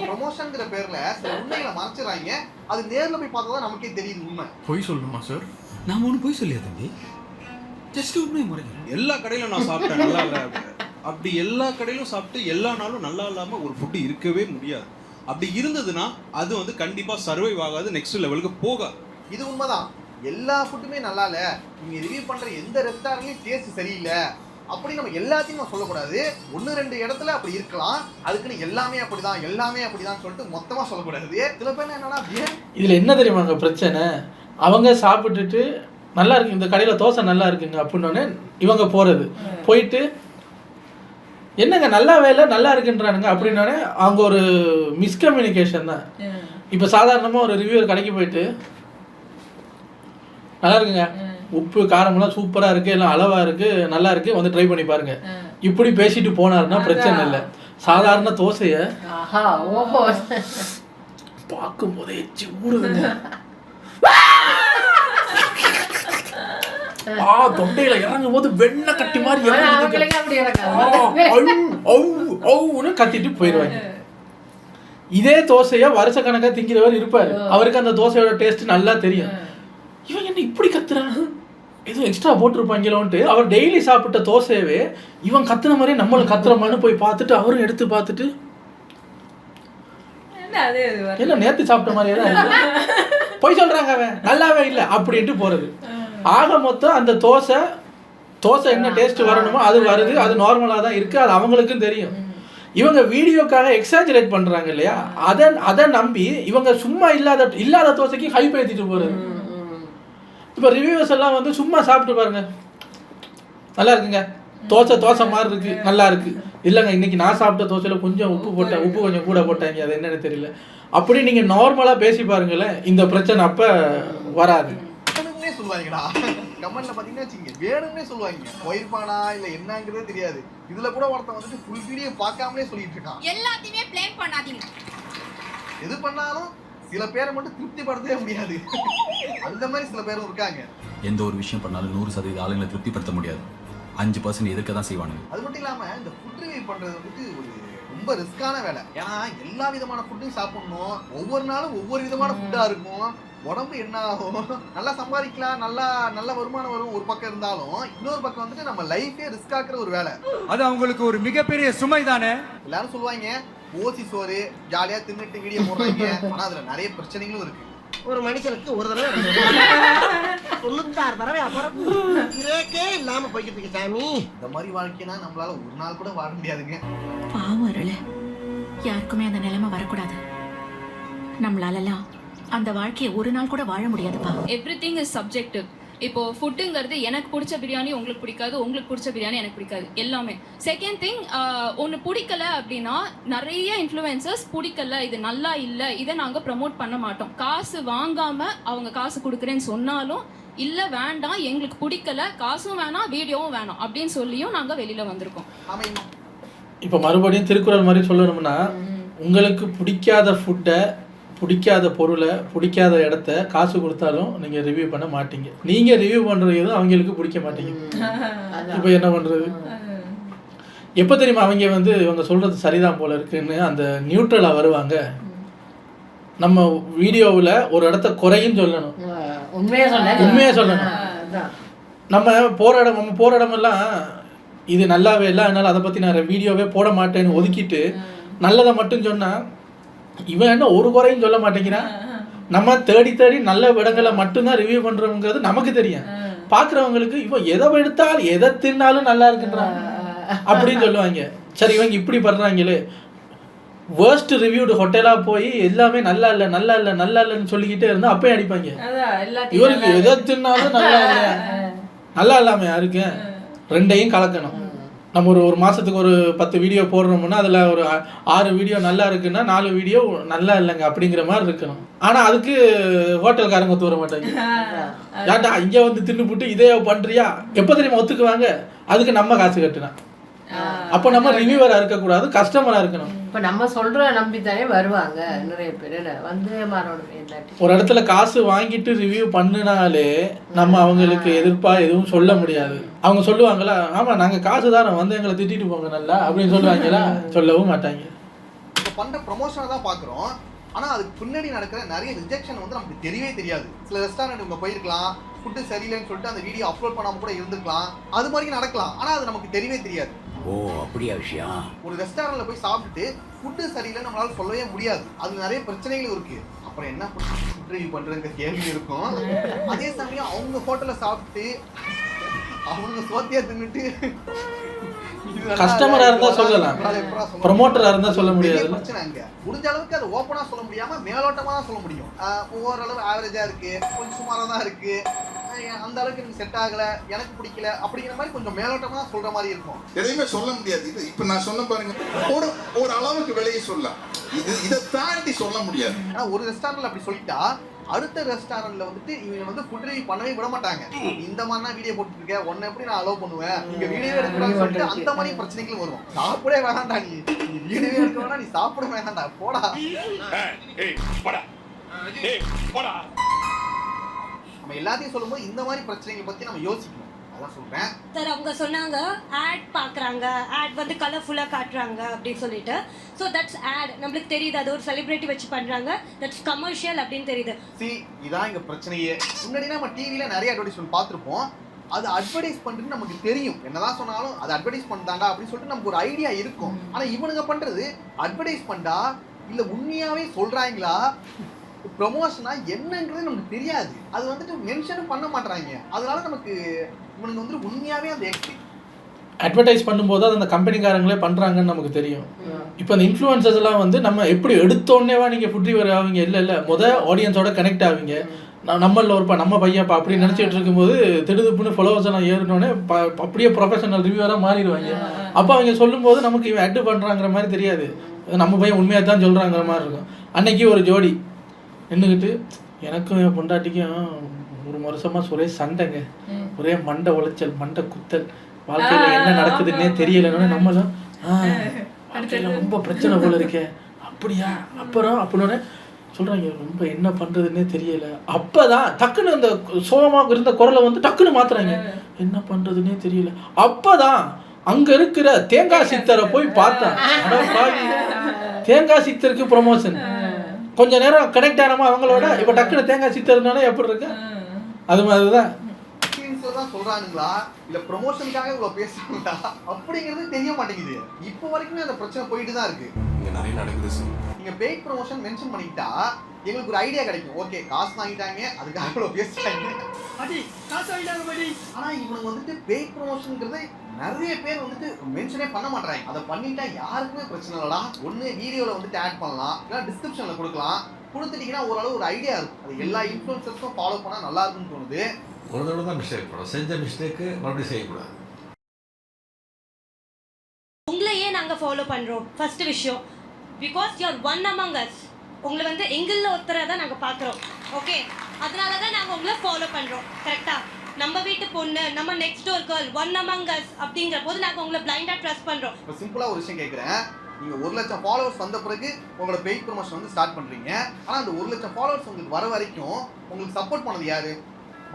ப்ரொமோஷன்ங்கிற பேர்ல சில உண்மைகளை மறைச்சிடறாங்க. அது நேர்ல போய் பார்த்தா தான் நமக்கே தெரியுது உண்மை. பொய் சொல்லணுமா சார்? நான் ஒன்றும் போய் சொல்லியா தம்பி? ஜஸ்ட் உண்மை முறைங்க. எல்லா கடையிலும் நான் சாப்பிட்டேன் நல்லா இல்லை, அப்படி எல்லா கடையிலும் சாப்பிட்டு எல்லா நாளும் நல்லா இல்லாமல் ஒரு ஃபுட்டு இருக்கவே முடியாது. அப்படி இருந்ததுன்னா அது வந்து கண்டிப்பாக சர்வைவ் ஆகாது, நெக்ஸ்ட் லெவலுக்கு போகாது. இது உண்மைதான். எல்லா ஃபுட்டுமே நல்லா இல்லை, நீங்கள் ரிவ்யூ பண்ணுற எந்த ரெஸ்டாரண்ட்லையும் டேஸ்ட் சரியில்லை அப்படி நம்ம எல்லாத்தையும் நம்ம சொல்லக்கூடாது. 1-2 இடத்துல அப்படி இருக்கலாம், அதுக்குன்னு எல்லாமே அப்படிதான் எல்லாமே அப்படிதான் சொல்லிட்டு மொத்தமாக சொல்லக்கூடாது. சில பேர் என்னன்னா இதில் என்ன தெரியுமாங்க பிரச்சனை, அவங்க சாப்பிட்டுட்டு நல்லா இருக்கு இந்த கடையில் தோசை நல்லா இருக்குங்க அப்படின்னோடனே இவங்க போகிறது, போயிட்டு என்னங்க நல்லாவே இல்லை நல்லா இருக்குன்றானுங்க அப்படின்னோடனே அவங்க ஒரு மிஸ்கம்யூனிகேஷன் தான். இப்போ சாதாரணமாக ஒரு ரிவ்யூவர் கடைக்கு போயிட்டு நல்லா இருக்குங்க, உப்பு காரமெல்லாம் சூப்பராக இருக்குது, எல்லாம் அளவாக இருக்குது, நல்லா இருக்குது, வந்து ட்ரை பண்ணி பாருங்க இப்படி பேசிட்டு போனாருன்னா பிரச்சனை இல்லை. சாதாரண தோசையை பார்க்கும் போதே ஊடுதுங்க, தொண்டையில இறங்கும் போது வெண்ண கட்டி மாதிரி கத்திட்டு போயிடுவாங்க. இதே தோசைய வருஷ கணக்கா திங்கிறவர் இருப்பாரு, அவருக்கு அந்த தோசையோட டேஸ்ட் நல்லா தெரியும். இவன் என்ன இப்படி கத்துறான், எதுவும் எக்ஸ்ட்ரா போட்டிருப்பாங்களோன்ட்டு அவர் டெய்லி சாப்பிட்ட தோசையவே இவன் கத்துன மாதிரி நம்மளும் கத்துறமான்னு போய் பார்த்துட்டு அவரும் எடுத்து பார்த்துட்டு என்ன நேத்து சாப்பிட்ட மாதிரியே தான் போய் சொல்றாங்க அவன் நல்லாவே இல்லை அப்படின்ட்டு போறது. ஆக மொத்தம் அந்த தோசை என்ன டேஸ்ட் வரணுமோ அது வருது, அது நார்மலாக தான் இருக்குது, அது அவங்களுக்கும் தெரியும். இவங்க வீடியோக்காக எக்ஸாஜரேட் பண்ணுறாங்க இல்லையா, அதை நம்பி இவங்க சும்மா இல்லாத தோசைக்கு ஹைப் ஏற்றிட்டு போகிறது. இப்போ ரிவ்யூவர்ஸ் எல்லாம் வந்து சும்மா சாப்பிட்டு பாருங்க நல்லா இருக்குங்க, தோசை மாதிரி இருக்கு நல்லா இருக்கு, இல்லைங்க இன்னைக்கு நான் சாப்பிட்ட தோசையில் கொஞ்சம் உப்பு கொஞ்சம் கூட போட்டாங்க, அது என்னன்னு தெரியல, அப்படி நீங்கள் நார்மலாக பேசி பாருங்களேன், இந்த பிரச்சனை அப்போ வராது. சொல்லுவாங்கடா கமெண்ட்ல பாத்தீங்கன்னா வச்சுங்க, வேணும்னே சொல்லுவாங்க, போயிருப்பானா இல்ல என்னங்கிறதே தெரியாது. இதுல கூட ஒருத்தன் வந்துட்டு ஃபுல் வீடியோ பார்க்காமலே சொல்லிட்டு இருக்கான். எல்லாத்தையுமே ப்ளேம் பண்ணாதீங்க, எது பண்ணாலும் சில பேரை மட்டும் திருப்திப்படுத்தவே முடியாது, அந்த மாதிரி சில பேரும் இருக்காங்க. எந்த ஒரு விஷயம் பண்ணாலும் 100% ஆளுங்களை திருப்திப்படுத்த முடியாது, 5% எதிர்க்க தான் செய்வானுங்க. அது மட்டும் இல்லாம இந்த ஃபுட் ரிவ்யூ பண்றது வந்துட்டு ஒரு ரொம்ப ரிஸ்கான வேலை. ஏன்னா எல்லா விதமான ஃபுட்டையும் சாப்பிடணும், ஒவ்வொரு நாளும் ஒவ்வொரு விதமான ஃபுட்டா இருக்கும், உடம்பு என்ன ஆகும், நல்லா சம்பாதிக்கலாம், நல்ல வருமானம் வரும் ஒரு பக்கம் இருந்தாலும், இன்னொரு பக்கம் வந்துட்டு நம்ம லைஃபே ரிஸ்க் ஆக்குற ஒரு வேலை. அது அவங்களுக்கு ஒரு மிகப்பெரிய சுமை தானே. எல்லாரும் சொல்லுவாங்க ஓசி சோறு ஜாலியா தின்னுட்டு வீடியோ போடுறாங்க, ஆனா அதுல நிறைய பிரச்சனைகளும் இருக்கு. ஒரு மனுஷனுக்கு ஒரு தடவை 96 தடவை அப்புறம் இல்லாம போய்கிட்டு இருக்கு சாமி. இந்த மாதிரி வாழ்க்கைனா நம்மளால ஒரு நாள் கூட வாழ முடியாதுங்க. பாவம் அருள, யாருக்குமே அந்த நிலைமை வரக்கூடாது. நம்மளாலலாம் அந்த வாழ்க்கையை ஒரு நாள் கூட வாழ முடியாதுப்பா. Everything is subjective. இப்போ ஃபுட்டுங்கிறது எனக்கு பிடிச்ச பிரியாணி உங்களுக்கு பிடிக்காது, உங்களுக்கு பிடிச்ச பிரியாணி எனக்கு பிடிக்காது, எல்லாமே. செகண்ட் திங், ஒன்று பிடிக்கல அப்படின்னா நிறைய இன்ஃப்ளூயன்சர்ஸ் பிடிக்கல, இது நல்லா இல்லை, இதை நாங்கள் ப்ரமோட் பண்ண மாட்டோம், காசு வாங்காமல் அவங்க காசு கொடுக்குறேன்னு சொன்னாலும் இல்லை வேண்டாம் எங்களுக்கு பிடிக்கல, காசும் வேணாம் வீடியோவும் வேணாம் அப்படின்னு சொல்லியும் நாங்கள் வெளியில் வந்திருக்கோம். இப்போ மறுபடியும் திருக்குறள் மாதிரி சொல்லணும்னா, உங்களுக்கு பிடிக்காத ஃபுட்டை, பிடிக்காத பொருளை, பிடிக்காத இடத்த காசு கொடுத்தாலும் நீங்கள் ரிவ்யூ பண்ண மாட்டீங்க. நீங்கள் ரிவ்யூ பண்ணுறது எதுவும் அவங்களுக்கு பிடிக்க மாட்டீங்க. இப்போ என்ன பண்ணுறது? எப்போ தெரியுமா அவங்க வந்து இவங்க சொல்கிறது சரிதான் போல இருக்குன்னு அந்த நியூட்ரலாக வருவாங்க. நம்ம வீடியோவில் ஒரு இடத்த குறையும் சொல்லணும், உண்மையாக சொல்லணும். நம்ம போகிற இடமெல்லாம் இது நல்லாவே இல்லை, அதனால் அதை பற்றி நான் வீடியோவே போட மாட்டேன்னு ஒதுக்கிட்டு நல்லதை மட்டும் சொன்னால் இவன் என்ன ஒரு குறையும் சொல்ல மாட்டேங்கிறான். நம்ம தேடி நல்ல இடங்களை மட்டும்தான் ரிவ்யூ பண்றோம்ங்கிறது நமக்கு தெரியும். பாக்குறவங்களுக்கு இவன் எதை எடுத்தாலும் எதை தின்னாலும் நல்லா இருக்குன்றான் அப்படின்னு சொல்லுவாங்க. சரி இவங்க இப்படி பண்றாங்களே, வேர்ஸ்ட் ரிவ்யூடு ஹோட்டலா போய் எல்லாமே நல்லா இல்லைன்னு சொல்லிக்கிட்டே இருந்தா அப்பயும் அடிப்பாங்க. இவருக்கு எதை தின்னாலும் நல்லா இல்லாம யாருக்கு, ரெண்டையும் கலக்கணும். நம்ம ஒரு மாதத்துக்கு ஒரு 10 வீடியோ போடுறோம்னா அதில் ஒரு 6 வீடியோ நல்லா இருக்குன்னா 4 வீடியோ நல்லா இல்லைங்க அப்படிங்கிற மாதிரி இருக்கணும். ஆனால் அதுக்கு ஹோட்டல்காரங்க ஒத்து வர மாட்டாங்க. ஏன்டா இங்கே வந்து தின்னுபுட்டு இதே பண்ணுறியா, எப்போ தெரியுமா ஒத்துக்குவாங்க, அதுக்கு நம்ம காசு கட்டினா. அப்போ நம்ம ரிவ்யூவராக இருக்கக்கூடாது, கஸ்டமராக இருக்கணும். இப்போ நம்ம சொல்கிற நம்பித்தானே வருவாங்க நிறைய பேர், வந்து ஒரு இடத்துல காசு வாங்கிட்டு ரிவ்யூ பண்ணினாலே நம்ம அவங்களுக்கு எதிர்ப்பாக எதுவும் சொல்ல முடியாது. அவங்க சொல்லுவாங்களா, ஆமாம் நாங்கள் காசு தானே வந்து எங்களை திட்டிட்டு போங்க நல்லா அப்படின்னு சொல்லுவாங்களா? சொல்லவும் மாட்டாங்க. இப்போ பண்ணுற ப்ரொமோஷனை தான் பார்க்குறோம், ஆனால் அதுக்கு பின்னாடி நடக்கிற நிறைய ரிஜெக்ஷன் வந்து நமக்கு தெரியவே தெரியாது. சில ரெஸ்டாரண்ட் இவங்க போயிருக்கலாம், ஃபுட்டு சரியில்லைன்னு சொல்லிட்டு அந்த வீடியோ அப்லோட் பண்ணாம கூட இருந்திருக்கலாம். அது மாதிரி நடக்கலாம். ஆனா அது நமக்கு தெரியவே தெரியாது. ஓ அப்படியா விஷயம்? ஒரு ரெஸ்டாரண்ட்ல போய் சாப்பிட்டுட்டு ஃபுட்டு சரியில்லைன்னு நம்மளால சொல்லவே முடியாது. அது நிறைய பிரச்சனைகள் இருக்கு. அப்புறம் என்ன ஃபுட் ரிவ்யூ பண்றதுங்கிற கேள்வி இருக்கும். அதே சமயம் அவங்க ஹோட்டல்ல சாப்பிட்டு அவங்க சோத்தியா தின்னுட்டு கஸ்டமரா இருந்தா சொல்லலாம், ப்ரமோட்டரா இருந்தா சொல்ல முடியாது. பிரச்சனை அங்க முடிஞ்ச அளவுக்கு அது ஓப்பனா சொல்ல முடியாம மேலோட்டமா தான் சொல்ல முடியும். ஓரளவு ஆவரேஜா இருக்கு, கொஞ்சம் சுமாரா தான் இருக்கு, அந்த அளவுக்கு எனக்கு செட் ஆகல, எனக்கு பிடிக்கல அப்படிங்கிற மாதிரி கொஞ்சம் மேலோட்டமா தான் சொல்ற மாதிரி இருக்கும். எதையுமே சொல்ல முடியாது. இது இப்ப நான் சொன்ன பாருங்க, ஒரு அளவுக்கு விலையை சொல்லலாம், இதை தாண்டி சொல்ல முடியாது. ஆனா ஒரு ரெஸ்டாரண்ட்ல அப்படி சொல்லிட்டா அடுத்த ரெஸ்டாரண்ட்ல வந்துட்டு இவங்க வந்து ஃபுட் ரிவ்யூ பண்ணவே விட மாட்டாங்க. இந்த மாதிரினா வீடியோ போட்டுட்டு இருக்க, உன்னை எப்படி நான் அலோவ் பண்ணுவேன், நீங்க வீடியோ எடுக்கணும்னு சொல்லிட்டு அந்த மாதிரி பிரச்சனைகள் வரும். சாப்பிடவே வேணாம்டா, நீ வீடியோ எடுக்க வேணா, நீ சாப்பிட வேணாம்டா, போடா. நம்ம எல்லாத்தையும் சொல்லும்போது இந்த மாதிரி பிரச்சனைகளை பத்தி நம்ம யோசிக்கணும். அதான் சொல்றேன் சார். அவங்க சொன்னாங்க ஆட் பார்க்குறாங்க, ஆட் வந்து கலர்ஃபுல்லாக காட்டுறாங்க அப்படின்னு சொல்லிட்டு. ஸோ தட்ஸ் ஆட், நம்மளுக்கு தெரியுது அது ஒரு செலிபிரிட்டி வச்சு பண்ணுறாங்க, தட்ஸ் கமர்ஷியல் அப்படின்னு தெரியுது. இதான் இங்க பிரச்சனையே. முன்னாடி நம்ம டிவில நிறைய அட்வர்டைஸ்மெண்ட் பார்த்துருப்போம். அது அட்வர்டைஸ் பண்ணுறது நமக்கு தெரியும், என்னதான் சொன்னாலும் அது அட்வர்டைஸ் பண்ணாண்டா அப்படின்னு சொல்லிட்டு நமக்கு ஒரு ஐடியா இருக்கும். ஆனால் இவனுங்க பண்றது அட்வர்டைஸ் பண்ணா இல்லை உண்மையாவே சொல்றாங்களா, ப்ரொமோஷனா என்னங்கிறது நமக்கு தெரியாது. அது வந்துட்டு மென்ஷனும் பண்ண மாட்டாங்க. அதனால நமக்கு இவனுக்கு வந்து உண்மையாவே அந்த அட்வர்டைஸ் பண்ணும்போது அது அந்த கம்பெனிக்காரங்களே பண்ணுறாங்கன்னு நமக்கு தெரியும். இப்போ அந்த இன்ஃப்ளூயன்சர்ஸ் எல்லாம் வந்து நம்ம எப்படி எடுத்தோடனேவா நீங்கள் ஃபுட் ரிவ்யூவர் ஆவீங்க, இல்லை ஆடியன்ஸோட கனெக்ட் ஆவீங்க. நம்மளில் நம்ம பையன்ப்பா அப்படி நினச்சிட்டு இருக்கும்போது திடுதுப்புன்னு ஃபாலோவர்ஸ் எல்லாம் ஏறினோடனே அப்படியே ப்ரொஃபஷனல் ரிவ்யூவராக மாறிடுவாங்க. அப்போ அவங்க சொல்லும்போது நமக்கு இவன் அட் பண்ணுறாங்கிற மாதிரி தெரியாது, நம்ம பையன் உண்மையாக தான் சொல்கிறாங்கிற மாதிரி இருக்கும். அன்னைக்கு ஒரு ஜோடி நின்றுக்கிட்டு எனக்கும் என் பொண்டாட்டிக்கும் 1 வருஷமா சுரேஷ் சண்டைங்க, ஒரே மண்டை உளைச்சல், மண்டை குத்தல், வாழ்க்கையில் என்ன நடக்குதுன்னே தெரியலன்னு நம்மளும் வாழ்க்கையில் ரொம்ப பிரச்சனை போல இருக்கே, அப்படியா அப்புறம் அப்படின்னு சொல்கிறாங்க. ரொம்ப என்ன பண்ணுறதுன்னே தெரியல. அப்போ தான் டக்குன்னு அந்த சோகமாக இருந்த குரலை வந்து டக்குன்னு மாற்றுறாங்க, என்ன பண்ணுறதுன்னே தெரியல. அப்போ தான் அங்கே இருக்கிற தேங்காய் சித்தரை போய் பார்த்தேன். தேங்காய் சித்தருக்கு ப்ரொமோஷன் கொஞ்ச நேரம் கனெக்ட் ஆனமா அவங்களோட, இப்போ டக்குன்னு தேங்காய் சித்தர்னாலே எப்படி இருக்கு, அது மாதிரி தான் சொல்றானுங்களா இல்ல ப்ரொமோஷனுக்காக இவ்வளவு பேசுறாங்களா அப்படிங்கிறது தெரிய மாட்டேங்குது. இப்போ வரைக்குமே அந்த பிரச்சனை போயிட்டு தான் இருக்கு. இங்க நிறைய நடக்குது சார். நீங்க பெய்ட் ப்ரொமோஷன் மென்ஷன் பண்ணிட்டா எங்களுக்கு ஒரு ஐடியா கிடைக்கும். ஓகே, காசு வாங்கிட்டாங்க, அதுக்காக இவ்வளவு பேசுறாங்க, ஆனா இவனுக்கு வந்துட்டு பெய்ட் ப்ரொமோஷன்ங்கிறது நிறைய பேர் வந்துட்டு மென்ஷனே பண்ண மாட்டாங்க. அதை பண்ணிட்டா யாருக்குமே பிரச்சனை இல்லடா. ஒண்ணு வீடியோல வந்துட்டு ஆட் பண்ணலாம், இல்ல டிஸ்கிரிப்ஷன்ல கொடுக்கலாம். கொடுத்துட்டீங்கன்னா ஓரளவு ஒரு ஐடியா இருக்கும். அது எல்லா இன்ஃப்ளூயன்சர்ஸும் ஃபாலோ பண்ணா நல்லா இருக்கும்னு தோணுது. ஒரு தடவை தான் மிஸ்டேக் பண்ணோம், செஞ்ச மிஸ்டேக்கு மறுபடியும் செய்யக்கூடாது. உங்களையே நாங்கள் ஃபாலோ பண்ணுறோம். ஃபர்ஸ்ட் விஷயம், because you are one among as. உங்களை வந்து எங்களில் ஒருத்தரை தான் நாங்கள் பார்க்குறோம். ஓகே, அதனால தான் நாங்கள் உங்களை ஃபாலோ பண்ணுறோம். கரெக்டாக நம்ம வீட்டு பொண்ணு, நம்ம next door girl, one among as அப்படிங்கிற போது நாங்கள் உங்களை பிளைண்டாக ட்ரஸ்ட் பண்ணுறோம். இப்போ சிம்பிளாக ஒரு விஷயம் கேட்குறேன். நீங்கள் 1 லட்சம் ஃபாலோவர்ஸ் வந்த பிறகு உங்களோட பெய்ட் ப்ரொமோஷன் வந்து ஸ்டார்ட் பண்ணுறீங்க. ஆனால் அந்த 1 லட்சம் ஃபாலோவர்ஸ் உங்களுக்கு வர வரைக்கும் உங்களுக்கு சப்போர்ட் பண்ணது யாரு?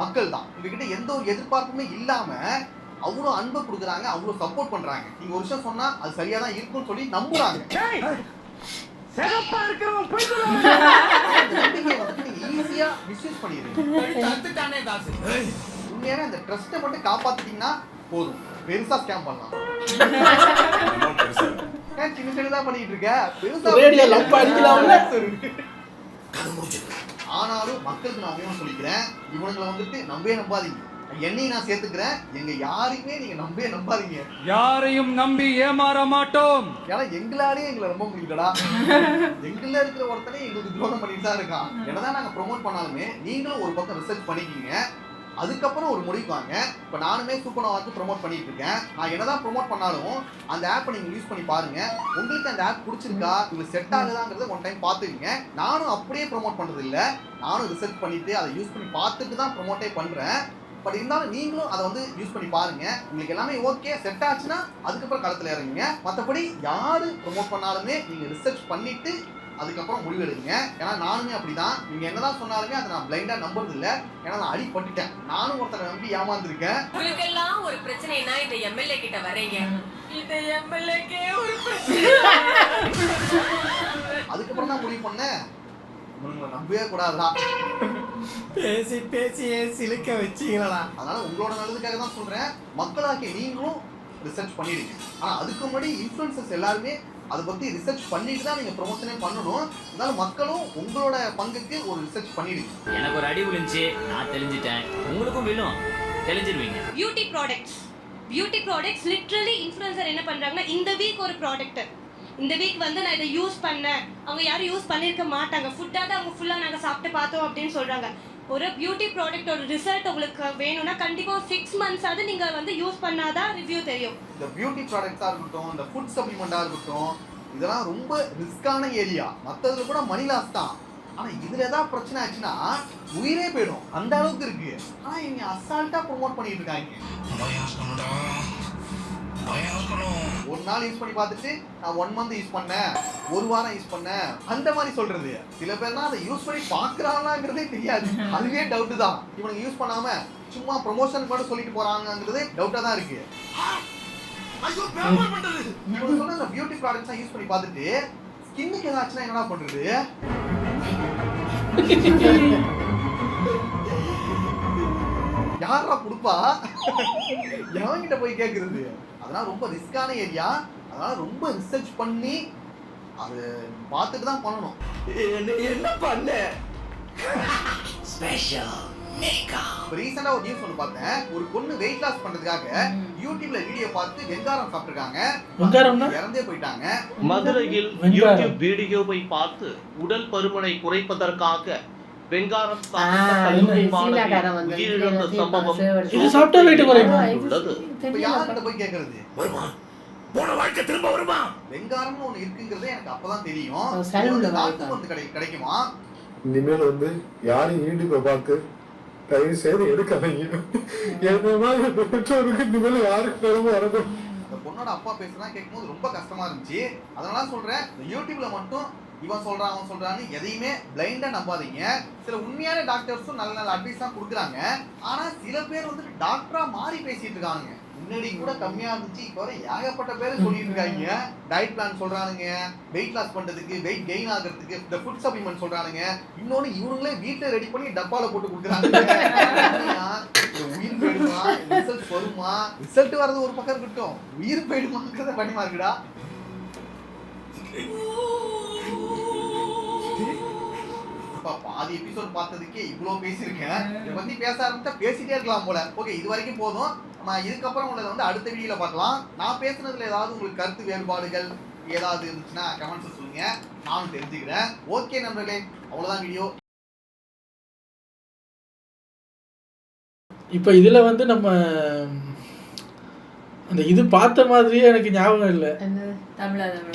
மக்கள் தான். உங்ககிட்ட எந்த ஒரு எதிர்பார்ப்புமே இல்லாமல் அவ்வளோ அன்பை கொடுக்குறாங்க, அவ்வளோ சப்போர்ட் பண்ணுறாங்க. நீங்கள் ஒரு விஷயம் சொன்னால் அது சரியாக தான் இருக்கும்னு சொல்லி நம்புறாங்க. ஈஸியா மிஸ்யூஸ் பண்ணிடுறீங்க. உண்மையான அந்த ட்ரஸ்ட்டை மட்டும் காப்பாத்திட்டீங்கன்னா போதும், பெருசா ஸ்கேம் பண்ணலாம். சின்ன சின்னதா பண்ணிட்டு இருக்க, பெருசா ரேடியோ லம்ப் அடிக்கலாம்ல. ஆனாலும் மக்களுக்கு நான் ஒண்ணு சொல்லிக்கிறேன், இவனுங்களை வந்துட்டு நம்பவே நம்பாதீங்க. என்னையும் நான் சேர்த்துக்கிறேன், எங்க யாரையுமே நீங்க நம்பவே நம்பாதீங்க. யாரையும் நம்பி ஏமாற மாட்டோம். ஏன்னா எங்களாலே எங்களை நம்ப முடியலடா. எங்கள இருக்கிற ஒருத்தனே எங்களுக்கு துரோகம் பண்ணிட்டு தான் இருக்கான். என்னதான் நாங்க ப்ரொமோட் பண்ணாலுமே நீங்களும் ஒரு பக்கம் ரிசர்ச் பண்ணிக்கிங்க, அதுக்கப்புறம் ஒரு முடிவு வாங்க. இப்போ நானுமே சூப்பர்னோவாக்கு ப்ரொமோட் பண்ணிட்டு இருக்கேன். நான் என்னதான் ப்ரொமோட் பண்ணாலும் அந்த ஆப்பை நீங்கள் யூஸ் பண்ணி பாருங்க. உங்களுக்கு அந்த ஆப் பிடிச்சிருக்கா, உங்களுக்கு செட் ஆகுதாங்கிறத ஒன் டைம் பார்த்துக்கங்க. நானும் அப்படியே ப்ரொமோட் பண்ணுறது இல்லை, நானும் ரிசர்ச் பண்ணிட்டு அதை யூஸ் பண்ணி பார்த்துட்டு தான் ப்ரொமோட்டே பண்ணுறேன். பட் இருந்தாலும் நீங்களும் அதை வந்து யூஸ் பண்ணி பாருங்க. உங்களுக்கு எல்லாமே ஓகே செட் ஆச்சுன்னா அதுக்கப்புறம் களத்தில் இறங்குங்க. மற்றபடி யாரு ப்ரொமோட் பண்ணாலுமே நீங்கள் ரிசர்ச் பண்ணிட்டு அதுக்கப்புறம் முடிவு எடுங்க. ஏன்னா நானுமே அப்படிதான், நீங்க என்னதான் சொன்னாலுமே அதை நான் பிளைண்டா நம்புறது இல்லை. ஏன்னா நான் அடிபட்டுட்டேன், நானும் ஒருத்தரை நம்பி ஏமாந்துருக்கேன். உங்களுக்கு எல்லாம் ஒரு பிரச்சனைனா இந்த எம்எல்ஏ கிட்ட வரீங்க, இந்த எம்எல்ஏக்கே ஒரு பிரச்சனை. அதுக்கப்புறம் தான் முடிவு பண்ணேன், உங்களை நம்பவே கூடாதுதான். பேசி பேசி சிலுக்க வச்சீங்களா? அதனால உங்களோட நல்லதுக்காக தான் சொல்றேன், மக்களாகிய நீங்களும் ரிசர்ச் பண்ணிடுங்க. ஆனா அதுக்கு முன்னாடி இன்ஃப்ளூயன்சர்ஸ் எல்லாருமே அதை பத்தி ரிசர்ச் பண்ணிட்டு தான் நீங்க ப்ரொமோஷனே பண்ணணும். அதனால மக்களும் உங்களோட பங்குக்கு ஒரு ரிசர்ச் பண்ணிடுங்க. எனக்கு ஒரு அடி விழுந்துச்சு, நான் தெரிஞ்சிட்டேன், உங்களுக்கும் விழும், தெரிஞ்சிருவீங்க. பியூட்டி ப்ராடக்ட்ஸ் லிட்ரலி இன்ஃப்ளூயன்சர் என்ன பண்றாங்கன்னா, இந்த வீக் ஒரு ப்ராடக்ட், இந்த வீக் வந்து நான் இதை யூஸ் பண்ணேன், அவங்க யாரும் யூஸ் பண்ணியிருக்க மாட்டாங்க, ஃபுட்டாக அவங்க ஃபுல்லாக நாங்கள் சாப்பிட்டு பார்த்தோம் அப்படின்னு சொல்கிறாங்க. ஒரு பியூட்டி ப்ராடக்ட் ஒரு ரிசல்ட் உங்களுக்கு வேணும்னா கண்டிப்பாக 6 months ஆகுது நீங்கள் வந்து யூஸ் பண்ணாதான் ரிவ்யூ தெரியும். இந்த பியூட்டி ப்ராடக்ட்ஸாக இருக்கட்டும், இந்த ஃபுட் சப்ளிமெண்ட்டாக இருக்கட்டும், இதெல்லாம் ரொம்ப ரிஸ்கான ஏரியா. மற்றதுல கூட மணி லாஸ் தான். ஆனால் இதில் ஏதாவது பிரச்சனை ஆச்சுன்னா உயிரே போயிடும், அந்த அளவுக்கு இருக்கு. ஆனால் இவங்க அசால்ட்டாக ப்ரொமோட் பண்ணிட்டு இருக்காங்க. ஒரு நாள் யூஸ் பண்ணி பார்த்துட்டு நான் 1 month யூஸ் பண்ணேன், ஒரு வாரம் யூஸ் பண்ணேன், அந்த மாதிரி சொல்றது. சில பேர்னா அதை யூஸ் பண்ணி பார்க்கறாங்கங்கிறதே தெரியாது, அதுவே டவுட் தான். இவனுக்கு யூஸ் பண்ணாம சும்மா ப்ரொமோஷன் கூட சொல்லிட்டு போறாங்கங்கிறதே டவுட்டா தான் இருக்கு. இவங்க சொன்ன அந்த பியூட்டி ப்ராடக்ட்ஸா யூஸ் பண்ணி பார்த்துட்டு ஸ்கின்னுக்கு ஏதாச்சுன்னா என்னடா பண்றது? யாரா கொடுப்பா? எவங்கிட்ட போய் கேட்கறது? அதெல்லாம் ரொம்ப ரிஸ்கான ஏரியா. அதனால ரொம்ப ரிசர்ச் பண்ணி அது பார்த்துட்டு தான் பண்ணணும். என்ன பண்ண? Special makeup. ரீசெண்டா ஒரு நியூஸ் ஒன்று பார்த்தேன். ஒரு பொண்ணு வெயிட் லாஸ் பண்றதுக்காக யூடியூப்ல வீடியோ பார்த்து வெங்காரம் சாப்பிட்டுருக்காங்க. வெங்காரம்னா இறந்தே போயிட்டாங்க. மதுரையில் யூடியூப் வீடியோவை பார்த்து உடல் பருமனை குறைப்பதற்காக வெங்காரம் சாப்பிட்ட கல்லூரி மாணவி உயிரிழந்த சம்பவம் இது சாப்பிட்டா வெயிட் குறையுமா? இப்ப யார்கிட்ட போய் கேக்குறது? போன வாழ்க்கை திரும்ப வருமா? வெங்காரம்னு ஒண்ணு இருக்குங்கிறதே எனக்கு அப்பதான் தெரியும். நாட்டு மருந்து கிடைக்குமா? இனிமேல் வந்து யாரும் யூடியூப்பை பார்த்து தயவு செய்து எடுக்காதீங்க. என்ன மாதிரி பெற்றோருக்கு இனிமேல் யாருக்கு திறமை வரணும். இந்த பொண்ணோட அப்பா பேசுறதா கேட்கும்போது ரொம்ப கஷ்டமா இருந்துச்சு. அதனால சொல்றேன், இந்த யூடியூப்ல மட்டும் இவன் சொல்றான் அவன் சொல்றான்னு எதையுமே பிளைண்டா நம்பாதீங்க. சில உண்மையான டாக்டர்ஸும் நல்ல நல்ல அட்வைஸ் தான் கொடுக்குறாங்க. ஆனா சில பேர் வந்து டாக்டரா மாறி பேசிட்டு இருக்காங்க. முன்னாடி கூட கம்மியா இருந்துச்சு, இப்போ ஏகப்பட்ட பேர் சொல்லிட்டு இருக்காங்க. டயட் பிளான் சொல்றானுங்க, வெயிட் லாஸ் பண்றதுக்கு, வெயிட் கெயின் ஆகிறதுக்கு, இந்த ஃபுட் சப்ளிமெண்ட் சொல்றானுங்க. இன்னொன்னு இவனுங்களே வீட்டுல ரெடி பண்ணி டப்பால போட்டு கொடுக்குறாங்க. உயிர் போயிடுமா, ரிசல்ட் வருமா? ரிசல்ட் வர்றது ஒரு பக்கம் இருக்கட்டும், உயிர் போயிடுமாங்கிறத பண்ணிமா இருக்குடா. பாதி எபிசோட் பார்த்ததுக்கே இவ்வளவு பேசியிருக்கேன். இதை பத்தி பேச ஆரம்பிச்சா பேசிட்டே இருக்கலாம் போல. ஓகே, இது வரைக்கும் போதும். நம்ம இதுக்கப்புறம் உங்களை வந்து அடுத்த வீடியோல பார்க்கலாம். நான் பேசுனதுல ஏதாவது உங்களுக்கு கருத்து வேறுபாடுகள் ஏதாவது இருந்துச்சுன்னா கமெண்ட்ஸ் சொல்லுங்க, நானும் தெரிஞ்சுக்கிறேன். ஓகே நண்பர்களே, அவ்வளவுதான் வீடியோ. இப்போ இதில் வந்து நம்ம அந்த இது பார்த்த மாதிரியே எனக்கு ஞாபகம் இல்லை.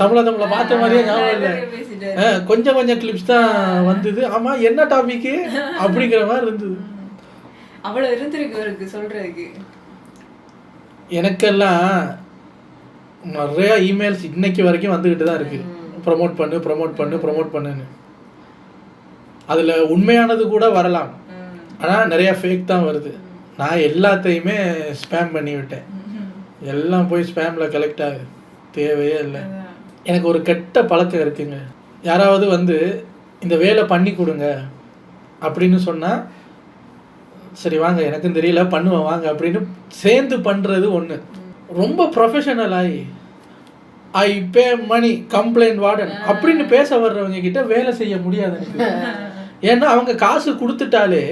தமிழை பார்த்த மாதிரியே ஞாபகம் இல்லை. கொஞ்சம் கிளிப்ஸ் தான் வந்தது. ஆமாம், என்ன டாபிக்கு அப்படிங்கிற மாதிரி இருந்தது. அவ்வளோ இருந்திருக்கு அவருக்கு சொல்கிறதுக்கு. எனக்கெல்லாம் நிறையா இமெயில்ஸ் இன்னைக்கு வரைக்கும் வந்துக்கிட்டு தான் இருக்குது. ப்ரொமோட் பண்ணுன்னு. அதில் உண்மையானது கூட வரலாம், ஆனால் நிறையா ஃபேக் தான் வருது. நான் எல்லாத்தையுமே ஸ்பேம் பண்ணி விட்டேன். எல்லாம் போய் ஸ்பேமில் கலெக்ட் ஆகுது, தேவையே இல்லை. எனக்கு ஒரு கெட்ட பழக்கம் இருக்குங்க. யாராவது வந்து இந்த வேலை பண்ணி கொடுங்க அப்படின்னு சொன்னால், சரி வாங்க எனக்கும் தெரியல பண்ணுவேன் வாங்க அப்படின்னு சேர்ந்து பண்ணுறது ஒன்று. ரொம்ப ப்ரொஃபஷனலாகி ஐ பே மணி கம்ப்ளைண்ட் வார்டன் அப்படின்னு பேச வர்றவங்க கிட்ட வேலை செய்ய முடியாது எனக்கு. ஏன்னா அவங்க காசு கொடுத்துட்டாலே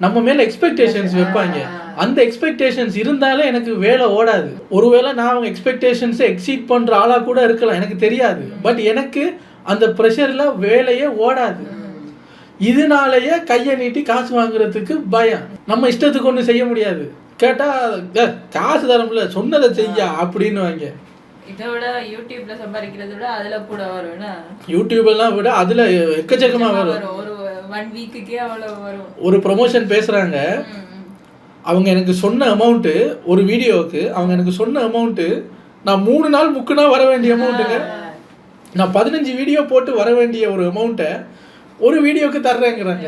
நம்ம மேலே எக்ஸ்பெக்டேஷன்ஸ் வைப்பாங்க. அந்த எக்ஸ்பெக்டேஷன்ஸ் இருந்தாலே எனக்கு வேலை ஓடாது. ஒருவேளை நான் அவங்க எக்ஸ்பெக்டேஷன்ஸை எக்ஸீட் பண்ணுற ஆளாக கூட இருக்கலாம், எனக்கு தெரியாது. பட் எனக்கு அந்த ப்ரெஷரில் வேலையே ஓடாது. இதனாலேயே கையை நீட்டி காசு வாங்குறதுக்கு பயம். நம்ம இஷ்டத்துக்கு ஒன்றும் செய்ய முடியாது. கேட்டால் காசு தரமுடில, சொன்னதை செய்ய அப்படின்னு வாங்க. இதை விட யூடியூப்ல சம்பாதிக்கிறத விட அதுல கூட வரும்னா, யூடியூப்லாம் விட அதுல எக்கச்சக்கமா வரும். ஒரு 1 வீக்குக்கே அவ்வளவு வரும். ஒரு ப்ரொமோஷன் பேசுறாங்க, அவங்க எனக்கு சொன்ன அமௌண்ட்டு ஒரு வீடியோவுக்கு, அவங்க எனக்கு சொன்ன அமௌண்ட்டு நான் 3 நாள் முக்குனா வர வேண்டிய அமௌண்ட்டுங்க. நான் 15 வீடியோ போட்டு வர வேண்டிய ஒரு அமௌண்ட்டை ஒரு வீடியோவுக்கு தர்றேங்கிறாங்க,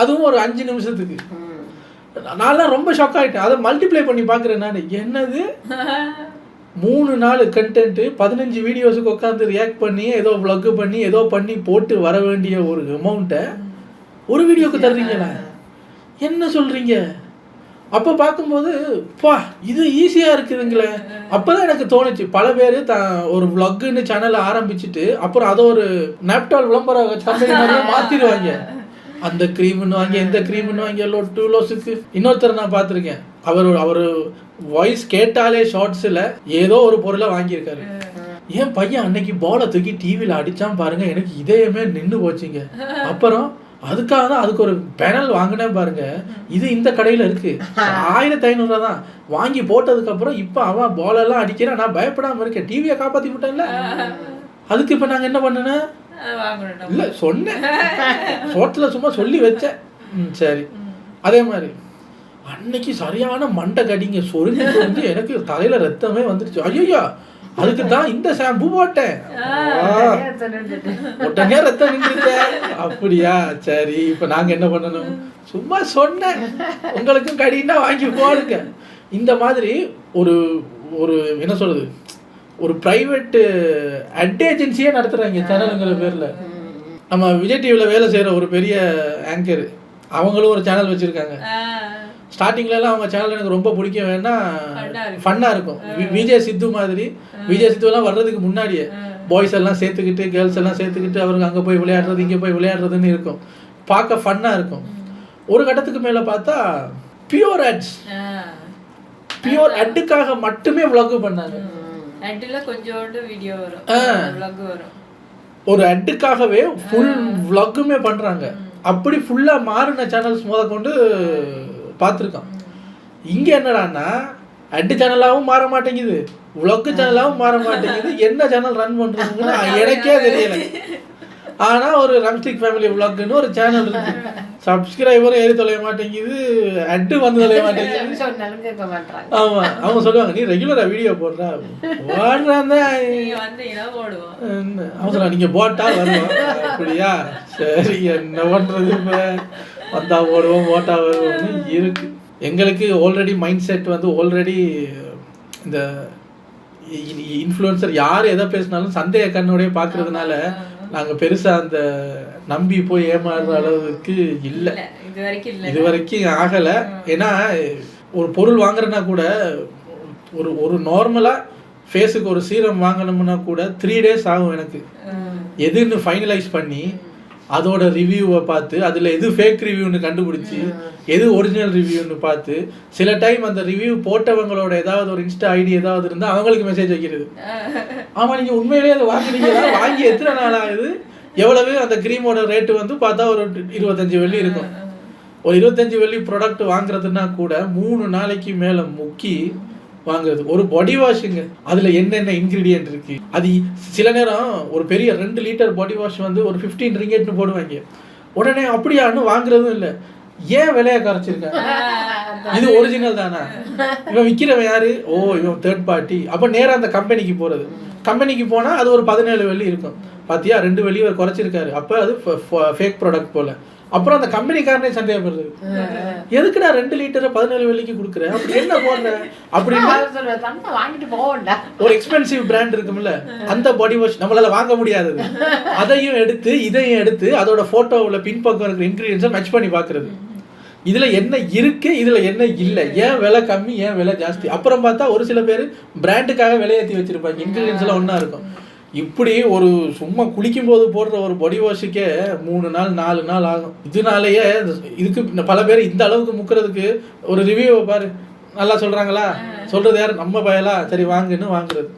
அதுவும் ஒரு 5 நிமிஷத்துக்கு. நான்லாம் ரொம்ப ஷாக் ஆகிட்டேன். அதை மல்டிப்ளை பண்ணி பார்க்குறேன் நான். என்னது 3 நாள் கண்டென்ட்டு 15 வீடியோஸுக்கு உட்காந்து ரியாக்ட் பண்ணி ஏதோ வ்ளாக் பண்ணி ஏதோ பண்ணி போட்டு வர வேண்டிய ஒரு அமௌண்ட்டை ஒரு வீடியோவுக்கு தர்றீங்களா? என்ன சொல்கிறீங்க? அப்போ பார்க்கும்போது பா இது ஈஸியாக இருக்குதுங்களே. அப்போ தான் எனக்கு தோணுச்சு, பல பேர் ஒரு vlogன்னு சேனலை ஆரம்பிச்சுட்டு அப்புறம் அதை ஒரு நாப்டால் விளம்பர கம்பெனி மாதிரியே மாற்றிடுவாங்க. அந்த க்ரீம்னு வாங்கி எந்த க்ரீம்னு வாங்கி லொட்டு லோஸுக்கு. இன்னொருத்தர் நான் பார்த்துருக்கேன், அவர் வாய்ஸ் கேட்டாலே ஷார்ட்ஸில் ஏதோ ஒரு பொருளை வாங்கியிருக்காரு. என் பையன் அன்னைக்கு பாலை தூக்கி டிவியில் அடித்தான் பாருங்க, எனக்கு இதயமே நின்று போச்சுங்க. அப்புறம் அதுக்காக தான் அதுக்கு ஒரு பேனல் வாங்கினேன் பாருங்க, இது இந்த கடையில் இருக்குது, 1500 தான். வாங்கி போட்டதுக்கப்புறம் இப்போ அவன் பாலெல்லாம் அடிக்கிறேன், நான் பயப்படாமல் இருக்கேன், டிவியை காப்பாற்றி விட்டேன்ல. அதுக்கு இப்போ நாங்கள் என்ன பண்ணேன்னா இல்லை சொன்னேன், சோட்டில் சும்மா சொல்லி வச்சேன். சரி. அதே மாதிரி அன்னைக்கு சரியான மண்டை கடிங்க, சொரிஞ்சு எனக்கு தலையில் ரத்தமே வந்துடுச்சு. ஐயோ அதுக்கு தான் இந்த ஷாம்பு போட்டேன், உடனே ரத்தம் நின்றுச்சேன். அப்படியா, சரி. இப்போ நாங்கள் என்ன பண்ணணும்? சும்மா சொன்னேன், உங்களுக்கும் கடினா வாங்கி போடுங்க. இந்த மாதிரி ஒரு ஒரு என்ன சொல்றது, ஒரு ப்ரைவேட் அட் ஏஜென்சியே நடத்துகிறாங்க சேனலுங்கிற பேரில். நம்ம விஜய் டிவியில் வேலை செய்கிற ஒரு பெரிய ஆங்கர், அவங்களும் ஒரு சேனல் வச்சுருக்காங்க. ஸ்டார்டிங்லலாம் அவங்க சேனல் எனக்கு ரொம்ப பிடிக்கும், வேணா ஃபன்னாக இருக்கும். விஜய் சித்து மாதிரி. விஜய் சித்துவெல்லாம் வர்றதுக்கு முன்னாடியே பாய்ஸ் எல்லாம் சேர்த்துக்கிட்டு கேர்ள்ஸ் எல்லாம் சேர்த்துக்கிட்டு அவருக்கு அங்கே போய் விளையாடுறது இங்கே போய் விளையாடுறதுன்னு இருக்கும், பார்க்க ஃபன்னாக இருக்கும். ஒரு கட்டத்துக்கு மேலே பார்த்தா பியூர் ஆட்ஸ், பியூர் அட்டுக்காக மட்டுமே vlog பண்ணாங்க. கொஞ்சோண்டு வீடியோ வரும், ஒரு அட்டுக்காகவே ஃபுல் vlogமே பண்ணுறாங்க. அப்படி ஃபுல்லாக மாறின சேனல்ஸ் முத கொண்டு பார்த்துருக்கோம். இங்கே என்னடான்னா அட்டு சேனலாகவும் மாற மாட்டேங்குது, vlog சேனலாகவும் மாற மாட்டேங்குது. என்ன சேனல் ரன் பண்ணுறதுன்னு எனக்கே தெரியல. ஆனால் ஒரு ரம்ஸ்டிக் ஃபேமிலி vlogன்னு ஒரு சேனல் இருக்கு, சப்ஸ்கிரைபரும் ஏறி தொலைய மாட்டேங்குது, அட்டு வந்து தொலைய மாட்டேங்குது. ஆமாம், அவங்க சொல்லுவாங்க நீ ரெகுலராக வீடியோ போடுறா, போடுறான் அவங்க சொல்லுவாங்க நீங்கள் போட்டா வருவோம். அப்படியா, சரி என்ன பண்ணுறது, இப்போ வந்தால் போடுவோம் போட்டா வருவோம்னு இருக்கு. எங்களுக்கு ஆல்ரெடி மைண்ட் செட் வந்து ஆல்ரெடி இந்த இன்ஃப்ளூயன்சர் யார் எதை பேசினாலும் சந்தேக கண்ணோடய பார்க்கறதுனால நாங்கள் பெருசாக அந்த நம்பி போய் ஏமாறுற அளவுக்கு இல்லை, இது வரைக்கும் ஆகலை. ஏன்னா ஒரு பொருள் வாங்குறேன்னா கூட ஒரு நார்மலாக ஃபேஸுக்கு ஒரு சீரம் வாங்கணும்னா கூட 3 days ஆகும் எனக்கு. எதுன்னு ஃபைனலைஸ் பண்ணி அதோட ரிவ்யூவை பார்த்து அதில் எது ஃபேக் ரிவ்யூன்னு கண்டுபிடிச்சி எது ஒரிஜினல் ரிவ்யூன்னு பார்த்து, சில டைம் அந்த ரிவ்யூ போட்டவங்களோட ஏதாவது ஒரு இன்ஸ்டா ஐடி ஏதாவது இருந்தால் அவங்களுக்கு மெசேஜ் வைக்கிறது. ஆமாம் நீங்கள் உண்மையிலேயே அதை வாங்கினீங்களா, வாங்கி எத்தனை நாள் ஆகுது, எவ்வளவு, அந்த க்ரீமோட ரேட்டு வந்து பார்த்தா ஒரு 25 வெள்ளி இருக்கும். ஒரு 25 வெள்ளி ப்ராடக்ட் வாங்குறதுனா கூட 3 நாளைக்கு மேலே முக்கி வாங்குறது. ஒரு பாடி வாஷுங்க, அதில் என்னென்ன இன்க்ரீடியன்ட் இருக்குது, அது சில நேரம் ஒரு பெரிய 2 லிட்டர் பாடி வாஷ் வந்து ஒரு 15 ரிங்கெட்னு போடுவாங்க. உடனே அப்படியான்னு வாங்குறதும் இல்லை, ஏன் விலையை குறைச்சிருக்காங்க, இது ஒரிஜினல் தானா, இவன் விற்கிறவன் யாரு, ஓ இவன் தேர்ட் பார்ட்டி. அப்போ நேராக அந்த கம்பெனிக்கு போகிறது, கம்பெனிக்கு போனால் அது ஒரு 17 வெள்ளி இருக்கும், பார்த்தியா 2 வெள்ளி அவர் குறைச்சிருக்காரு, அப்போ அது ஃபேக் ப்ராடக்ட் போல். அப்புறம் அந்த கம்பெனிக்காரனே சந்தேகப்படுறது, எதுக்கு நான் 2 லிட்டரை 17 வெள்ளிக்கு கொடுக்குறேன், அப்படி என்ன போடுறேன் அப்படின்னு. ஒரு எக்ஸ்பென்சிவ் பிராண்ட் இருக்கும்ல, அந்த பாடி வாஷ் நம்மளால வாங்க முடியாதது, அதையும் எடுத்து இதையும் எடுத்து அதோட ஃபோட்டோவில் பின்பக்கம் இருக்கிற இன்க்ரீடியன்ஸை மேட்ச் பண்ணி பார்க்குறது. இதில் என்ன இருக்குது, இதில் என்ன இல்லை, ஏன் விலை கம்மி ஏன் விலை ஜாஸ்தி. அப்புறம் பார்த்தா ஒரு சில பேர் பிராண்டுக்காக விலையேற்றி வச்சுருப்பாங்க, இன்க்ரீடியன்ஸ் எல்லாம் ஒன்றா இருக்கும். இப்படி ஒரு சும்மா குளிக்கும் போது போடுற ஒரு பாடி வாஷுக்கே 3 நாள் 4 நாள் ஆகும். இதனாலேயே இதுக்கு பல பேர் இந்த அளவுக்கு முக்கிறதுக்கு ஒரு ரிவ்யூவை பாரு, நல்லா சொல்கிறாங்களா, சொல்கிறது யார், நம்ம பயலா, சரி வாங்குன்னு வாங்குறது,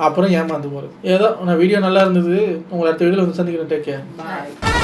அப்புறம் ஏமாந்து போகிறது. ஏதோ நான் வீடியோ நல்லா இருந்தது, உங்களை அடுத்த வீடியோவில் வந்து சந்திக்கிறேன். டேக் கேர், பாய்.